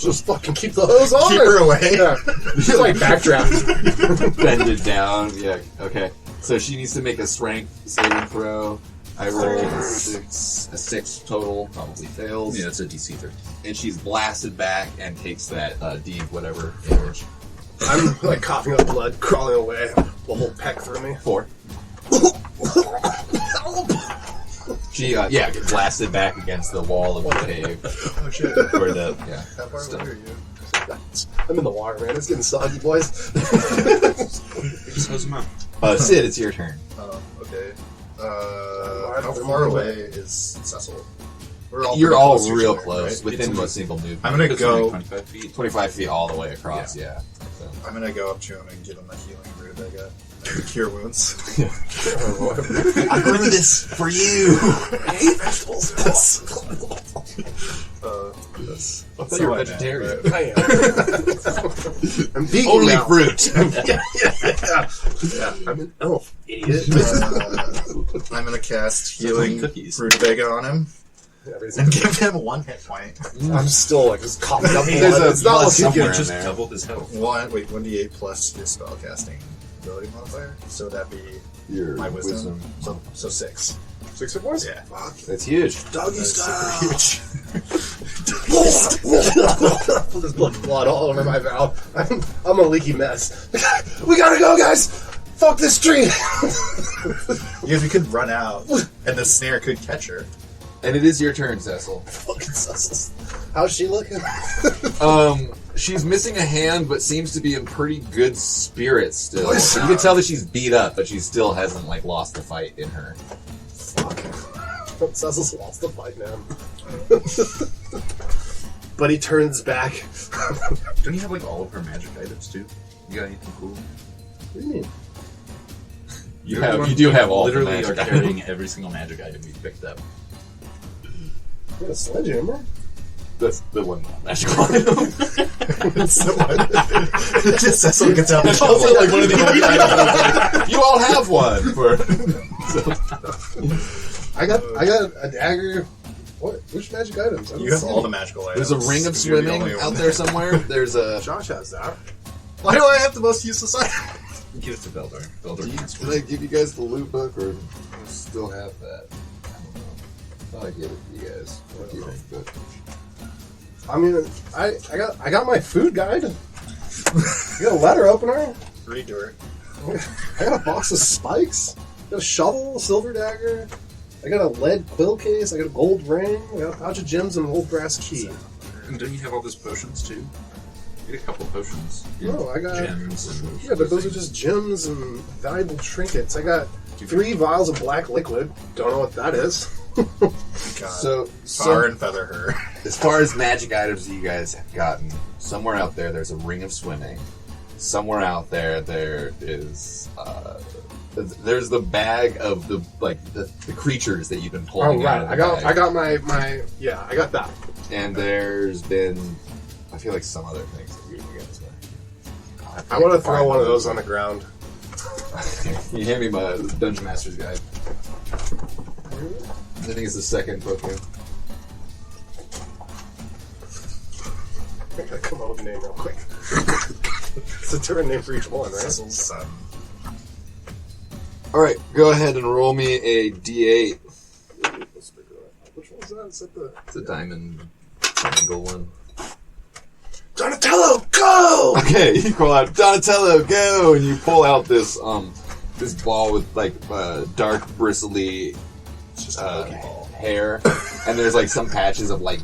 Just fucking keep the hose on. Keep her away. Yeah. She's like backdraft. Bend it down. Yeah, okay. So she needs to make a strength saving throw. I rolled a 6 total, probably fails. Yeah, it's a DC 13. And she's blasted back and takes that D whatever damage. I'm like coughing up blood, crawling away. The whole peck through me. 4. She gets blasted back against the wall of the cave. Oh shit. Where the How far away are you? I'm in the water, man. It's getting soggy, boys. Just hose him up. Sid, it's your turn. Oh, okay. How far away is Cecil? We're You're pretty all close to real each other, close, right? within a single movement. I'm gonna It's go. only 25 feet. 25 feet all the way across, yeah. So. I'm gonna go up to him and give him a healing root. I got cure wounds. I grew this for you. I hate vegetables. Yes. I thought you were vegetarian. I am. I'm vegan Only now. fruit. Yeah, I'm an elf, idiot. I'm gonna cast healing cookies. rutabaga on him and give him 1 hit point. I'm still like just coughing up There's blood. a It's not plus looking somewhere good. in Just there. double his health. 1d8 plus your spellcasting ability modifier. So would that be Your my wisdom. So 6. 6 hit points? Yeah. Fuck. That's huge. Doggy That's style. super huge. There's blood all over my mouth. I'm a leaky mess. We gotta go, guys. Fuck this tree. Because we could run out, and the snare could catch her. And it is your turn, Cecil. Fucking sus. How's she looking? She's missing a hand, but seems to be in pretty good spirits still. So you can tell that she's beat up, but she still hasn't like lost the fight in her. Fuck. Cecil's lost the fight, man. But he turns back. Don't you have like all of her magic items too? You got anything cool? What do you mean? You Everyone do have all the literally magic are items. carrying every single magic item you've picked up. You got a sledgehammer? That's the one magical item. Just Cecil gets out of Also, trouble. like one of the elite items. You all have one. I got a dagger. What? Which magic items? I You have all the magical items. There's a ring of You're the swimming only one. out there somewhere. There's a. Josh has that. Why do I have the most useless item? Give it to Beldor. Beldor can't Did I give you guys the loot book, or do I still have that? I don't know. I thought I gave it to you guys. What do you think? But I mean, I got my food guide. You got a letter opener. Read to her. I got a box of spikes. I got a shovel, a silver dagger. I got a lead quill case. I got a gold ring. I got a pouch of gems and an old brass key. And don't you have all those potions too? You get a couple potions. No, I got gems and yeah, but those are just gems and valuable trinkets. I got 3 vials of black liquid. Don't know what that is. God. so, Tar and feather her. as far as magic items that you guys have gotten, somewhere out there, there's a ring of swimming. Somewhere out there, there is. There's the bag of the creatures that you've been Oh pulling out right, of the bag. I got my yeah, I got that. And there's been, I feel like some other things that you guys got. I want to throw one of those on the ground. Can you hand me my Dungeon Master's Guide? I think it's the second book here. I gotta come up with a name real quick. It's a different name for each one, right? Cecil's son. Alright, go ahead and roll me a d8. Which one is that? Is that the It's a diamond triangle one. Donatello, go! Okay, you call out Donatello, go! And you pull out this this ball with like dark bristly It's just a Pokeball. hair, and there's like some patches of like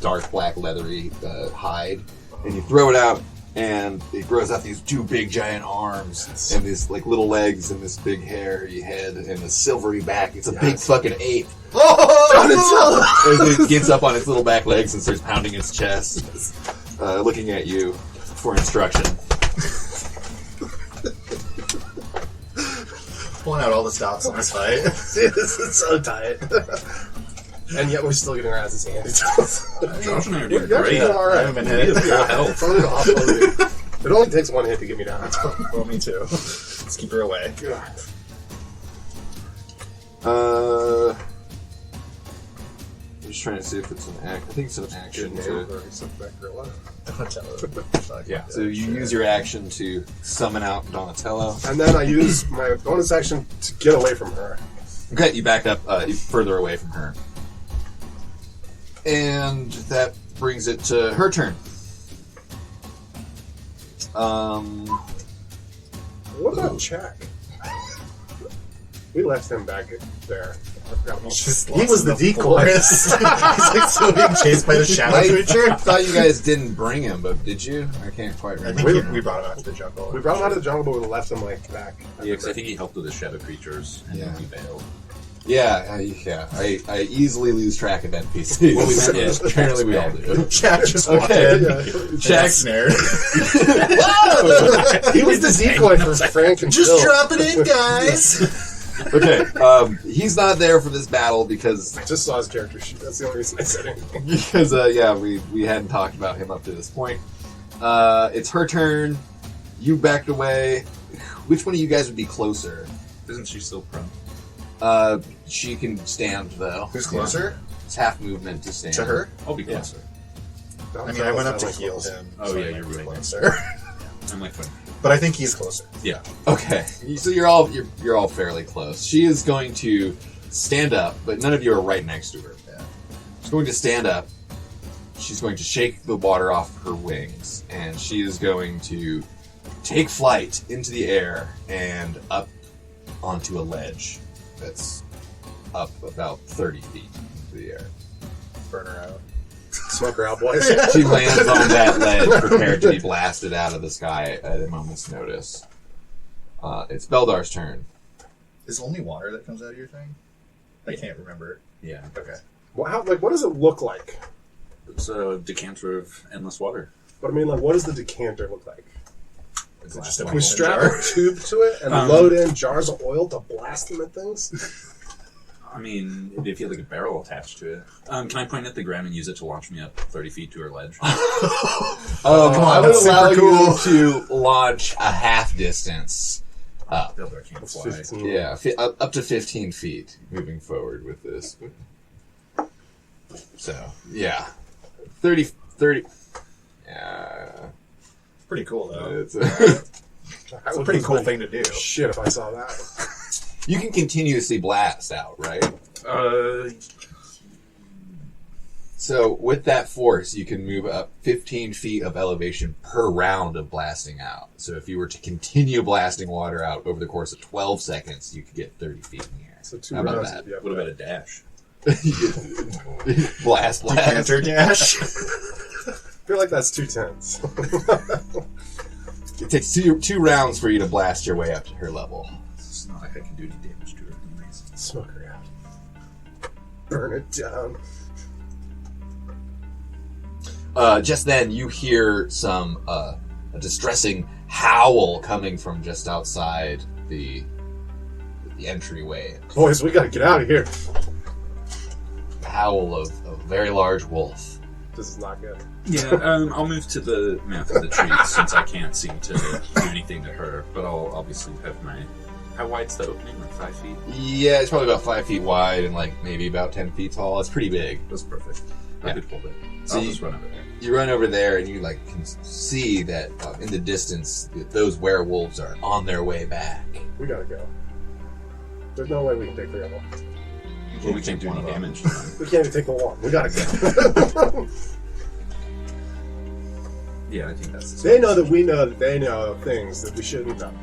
dark black leathery hide, and you throw it out, and it grows out these 2 big giant arms and these like little legs and this big hairy head and a silvery back. It's a big fucking ape. Donatello! As it gets up on its little back legs and starts pounding its chest, looking at you for instruction. Pulling out all the stops on this fight. Dude, this is so tight. And yet we're still getting our asses handed to us. Josh and I are You're doing actually great. doing alright. I haven't been hit. Full health. It's only off loading. It only takes 1 hit to get me down. Well, me too. Let's keep her away. God. I'm just trying to see if it's an act. I think it's an action Good to. name for a back gorilla. Donatello. Fuck. Yeah. So you use your action to summon out Donatello. And then I use my bonus action to get away from her. Okay, you back up further away from her. And that brings it to her turn. What about Jack? We left him back there. He was the decoy. He's like still being chased by the shadow creature. I thought you guys didn't bring him, but did you? I can't quite I remember. think we brought him out to the jungle. We brought him out of the jungle, but we left him like back. Yeah, because I think he helped with the shadow creatures, and then we bailed. Yeah. I easily lose track of NPCs. Well, we met Yeah, apparently we all do. Jack just walked Okay. in. Jack snared. He was the decoy for Frank and Just Phil. drop it in, guys. Okay, he's not there for this battle because I just saw his character sheet. That's the only reason I said anything. we hadn't talked about him up to this point. It's her turn. You backed away. Which one of you guys would be closer? Isn't she still prone? She can stand though. Who's closer? It's half movement to stand. To her? I'll be closer. I mean, I went up to heal him. Oh, yeah, I might you're be right. closer. I'm like, fine. But I think he's closer. Yeah. Okay, so you're all fairly close. She is going to stand up, but none of you are right next to her. Yeah. She's going to stand up. She's going to shake the water off her wings, and she is going to take flight into the air and up onto a ledge that's up about 30 feet into the air. Burn her out. Smoke her out, boys. She lands on that ledge, prepared to be blasted out of the sky at a moment's notice. It's Beldar's turn. Is only water that comes out of your thing? I can't remember. Yeah. Okay. What does it look like? It's a decanter of endless water. But I mean, like, what does the decanter look like? Is it just a We mason strap jar? a tube to it and load in jars of oil to blast them at things? I mean, it'd feel like a barrel attached to it. Can I point at the ground and use it to launch me up 30 feet to her ledge? Come on, I would that's allow super cool. you to launch a half distance up. Builder can't It's fly. 15. Yeah, up to 15 feet moving forward with this. So, yeah. 30. Yeah. Pretty cool, though. It's It's a pretty cool thing to do. Shit, if I saw that. you can continuously blast out, right? So, with that force, you can move up 15 feet of elevation per round of blasting out. So, if you were to continue blasting water out over the course of 12 seconds, you could get 30 feet in the air. So 2 How about rounds that? would be up What there. about a dash? blast. Decanter dash. I feel like that's 2 tenths. It takes two rounds for you to blast your way up to her level. It's not like I can do any damage to her. Anyways. Smoke her out. Burn it down. Just then, you hear some a distressing howl coming from just outside the entryway. Boys, we gotta get out of here. The howl of a very large wolf. This is not good. Yeah, I'll move to the mouth of the tree since I can't seem to do anything to her. But I'll obviously have my... How wide's the opening? Like 5 feet? Yeah, it's probably about 5 feet wide and like maybe about 10 feet tall. It's pretty big. That's perfect. Yeah. I could hold it. So I'll you- just run over there. You run over there and you like can see that in the distance that those werewolves are on their way back. We gotta go. There's no way we can take 3 of them. Well, we can't do any damage. We can't even take the 1. We gotta go. Yeah, I think that's... They know that we know that they know things that we shouldn't know.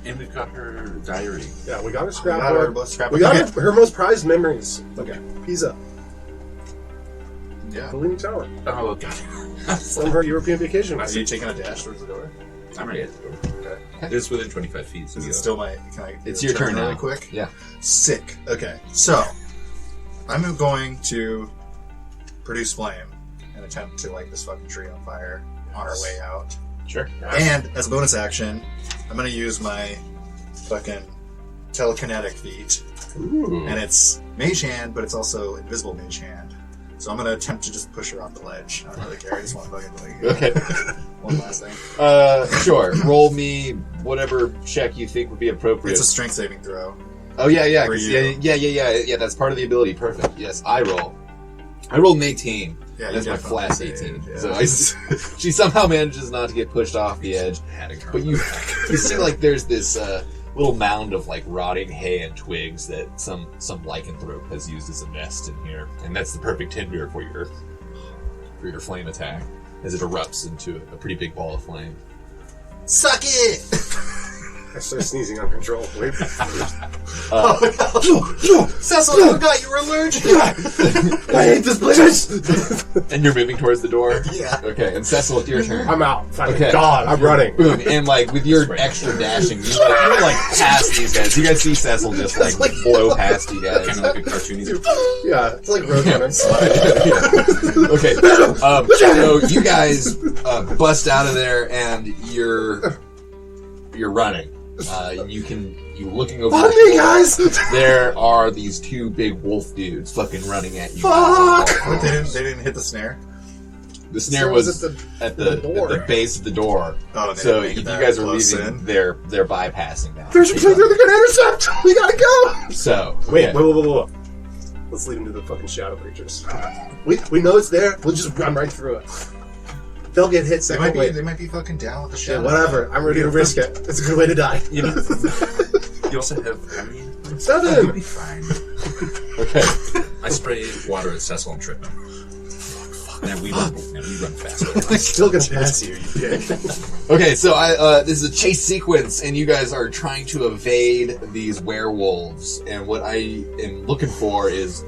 And we've got her diary. Yeah, we got her Got her scrapbook. scrapbook. We got Okay. her most prized memories. Okay. Pisa, Yeah. the Leaning Tower, Oh, God. from her European vacation. Are you taking a dash towards the door? I'm ready at the door. It's within 25 feet. So Is we it go. still my... Can I It's your turn really now. quick? Yeah. Sick. Okay, so I'm going to produce flame and attempt to light this fucking tree on fire on our way out. Sure. And as a bonus action, I'm going to use my fucking telekinetic feat, Ooh. and it's mage hand, but it's also invisible mage hand. So I'm going to attempt to just push her off the ledge. I don't really care. I just want to fucking like Okay. one last thing. Sure. Roll me whatever check you think would be appropriate. It's a strength saving throw. Oh yeah. For 'cause- you. Yeah. That's part of the ability. Perfect. Yes, I roll. I rolled an 18. Yeah, That's you my definitely flat saved, 18. yeah. So she somehow manages not to get pushed off the edge. But you see like there's this little mound of like rotting hay and twigs that some lycanthrope has used as a nest in here, and that's the perfect tinder for your flame attack as it erupts into a pretty big ball of flame. Suck it! I start sneezing uncontrollably. Cecil, I forgot you were allergic. I hate this place. And you're moving towards the door? Yeah. Okay, and Cecil, it's your turn. I'm out. Thank Okay. God, I'm running. Boom, and like with your extra dashing, you're like past these guys. You guys see Cecil just like blow past you guys. Kind of like a cartoon. Yeah, it's like Roadrunner. Okay, so you guys bust out of there and you're running. You looking over. Fuck me, guys! There are these two big wolf dudes fucking running at you. Fuck! But they didn't hit the snare. The snare So was at the door. at the base of the door. Oh, they So didn't if make you it that guys are close leaving, in. they're bypassing now. They're gonna intercept! We gotta go! So Wait, okay. wait. Let's lead them to the fucking shadow creatures. We know it's there. We'll just run right through it. They'll get hit They second. might be fucking down with the Yeah, shadow. whatever. I'm ready to risk it. It's a good way to die. You know, you also have. I mean, you'll 7! be fine. Okay. I spray water at Cecil and trip him. And we run faster. I still get past you, you dick. Okay, so this is a chase sequence, and you guys are trying to evade these werewolves. And what I am looking for is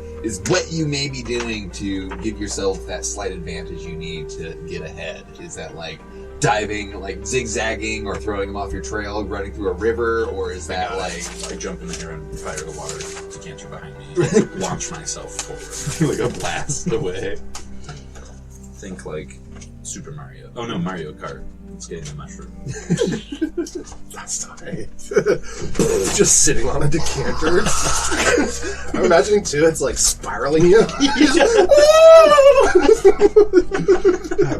what you may be doing to give yourself that slight advantage you need to get ahead. Is that like diving, like zigzagging, or throwing them off your trail, running through a river, or is that like I jump in the air and fire the water decanter behind me, and launch myself forward. like a blast away? Think like Super Mario. Oh no, Mario Kart. It's getting the mushroom. That's tight. Just sitting on a decanter. I'm imagining too, it's like spiraling you.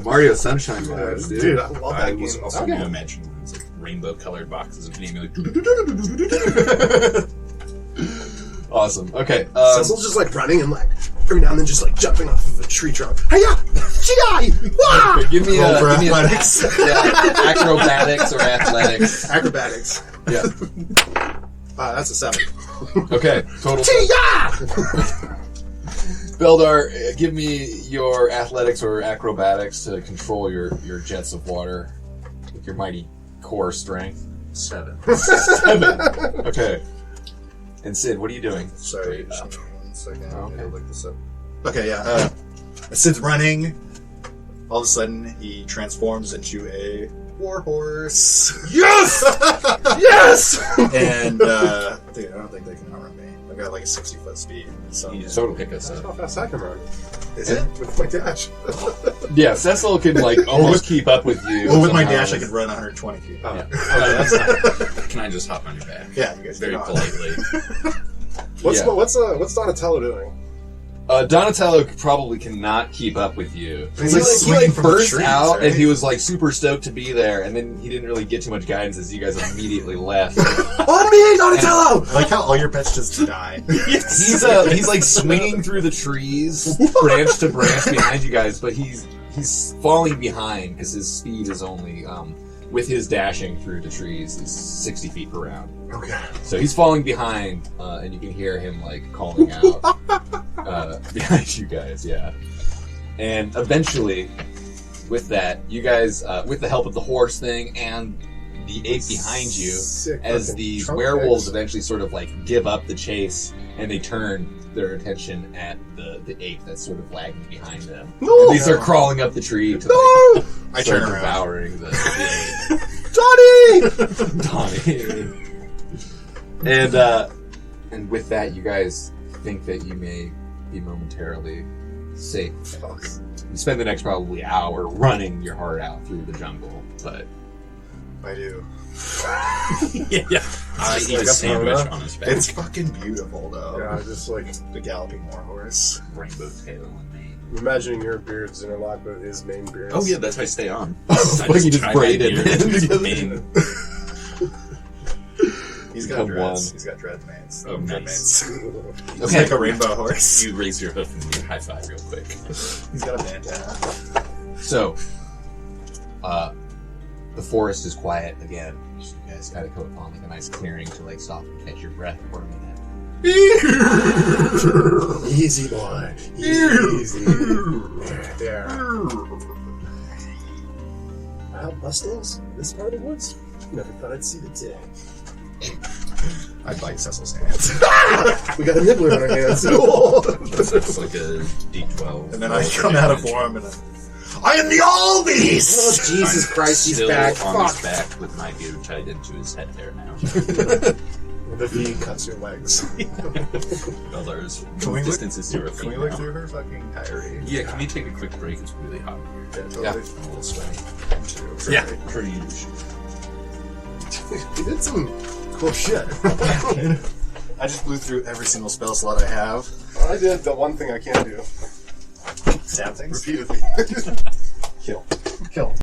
Mario Sunshine vibes, Dude, I love I that was game. also Okay. going to imagine ones like rainbow-colored boxes of game like. Awesome. Okay. Cecil's just like running and like every now and then just like jumping off of a tree trunk. Hiya! Chi-yi! Wah! Give me Roll for a athletics. acrobatics or athletics. Acrobatics. Yeah. That's a 7. Okay. Total. Chi-ya! Beldar, give me your athletics or acrobatics to control your jets of water with your mighty core strength. 7. 7. Okay. And Sid, what are you doing? Sorry, just give me 1 second. I need to Okay. look this up. Okay, yeah. Sid's running. All of a sudden, he transforms into a warhorse. Yes! Yes! And I don't think they can outrun me. I've got like a 60-foot speed. So You just Totally. pick us That's up. how fast I can run. is it? With my dash. Yeah, Cecil can like almost keep up with you. Well, with my somehow. dash, I could run 120 feet. Oh. Yeah. Okay, that's not... Can I just hop on your back? Yeah, you guys Very get on. politely. What's Donatello doing? Donatello probably cannot keep up with you. He's He like he swinging from the burst trees, out, right? and he was like super stoked to be there, and then he didn't really get too much guidance as you guys immediately left. On me, Donatello! I like how all your pets just die. He's like swinging through the trees, branch to branch behind you guys, but he's falling behind because his speed is only with his dashing through the trees is 60 feet per round. Okay. So he's falling behind, and you can hear him like calling out behind you guys. Yeah, and eventually, with that, you guys, with the help of the horse thing and the ape behind you, Sick as fucking these trunk werewolves eggs. eventually sort of like give up the chase and they turn their attention at the ape that's sort of lagging behind them. No! And they start crawling up the tree to No! like I start turn around. devouring the Johnny! Donnie. And with that, you guys think that you may be momentarily safe. You spend the next probably hour running your heart out through the jungle, but I do. Yeah. I eat like a a sandwich Florida. on his back. It's fucking beautiful, though. Yeah, just like The galloping warhorse. Rainbow tail and mane. I'm imagining your beard's interlocked with his main beard. Oh yeah, that's how I stay on. Like you just tie my braided beard to his together. mane. He's got Become dreads. one. He's got dread manes. Oh, dread nice. manes. He's Okay. like a rainbow horse. You raise your hoof and you high five real quick. He's got a bandana. So, the forest is quiet again. You guys gotta go upon like a nice clearing to like stop and catch your breath for a minute. Easy, boy. Easy. There. Wild bustings? This part of the woods? Never thought I'd see the day. I bite Cecil's hands. We got a nibbler on our hands. It's like a D12. And then I come out of form and I am the All Oh, Beast! Jesus I'm Christ, he's still back. on his Fuck. back with my beard tied into his head hair now. the V cuts your legs. Well, there's Can we look- distance is 0 feet Can we look now. through her fucking diary? Yeah, can you take a quick break? It's really hot in here. Yeah, Yeah. totally. I'm a little sweaty. Yeah. Per usual. You did some cool shit. I just blew through every single spell slot I have. I did the one thing I can't do Stab things. repeatedly. Kill. Kill.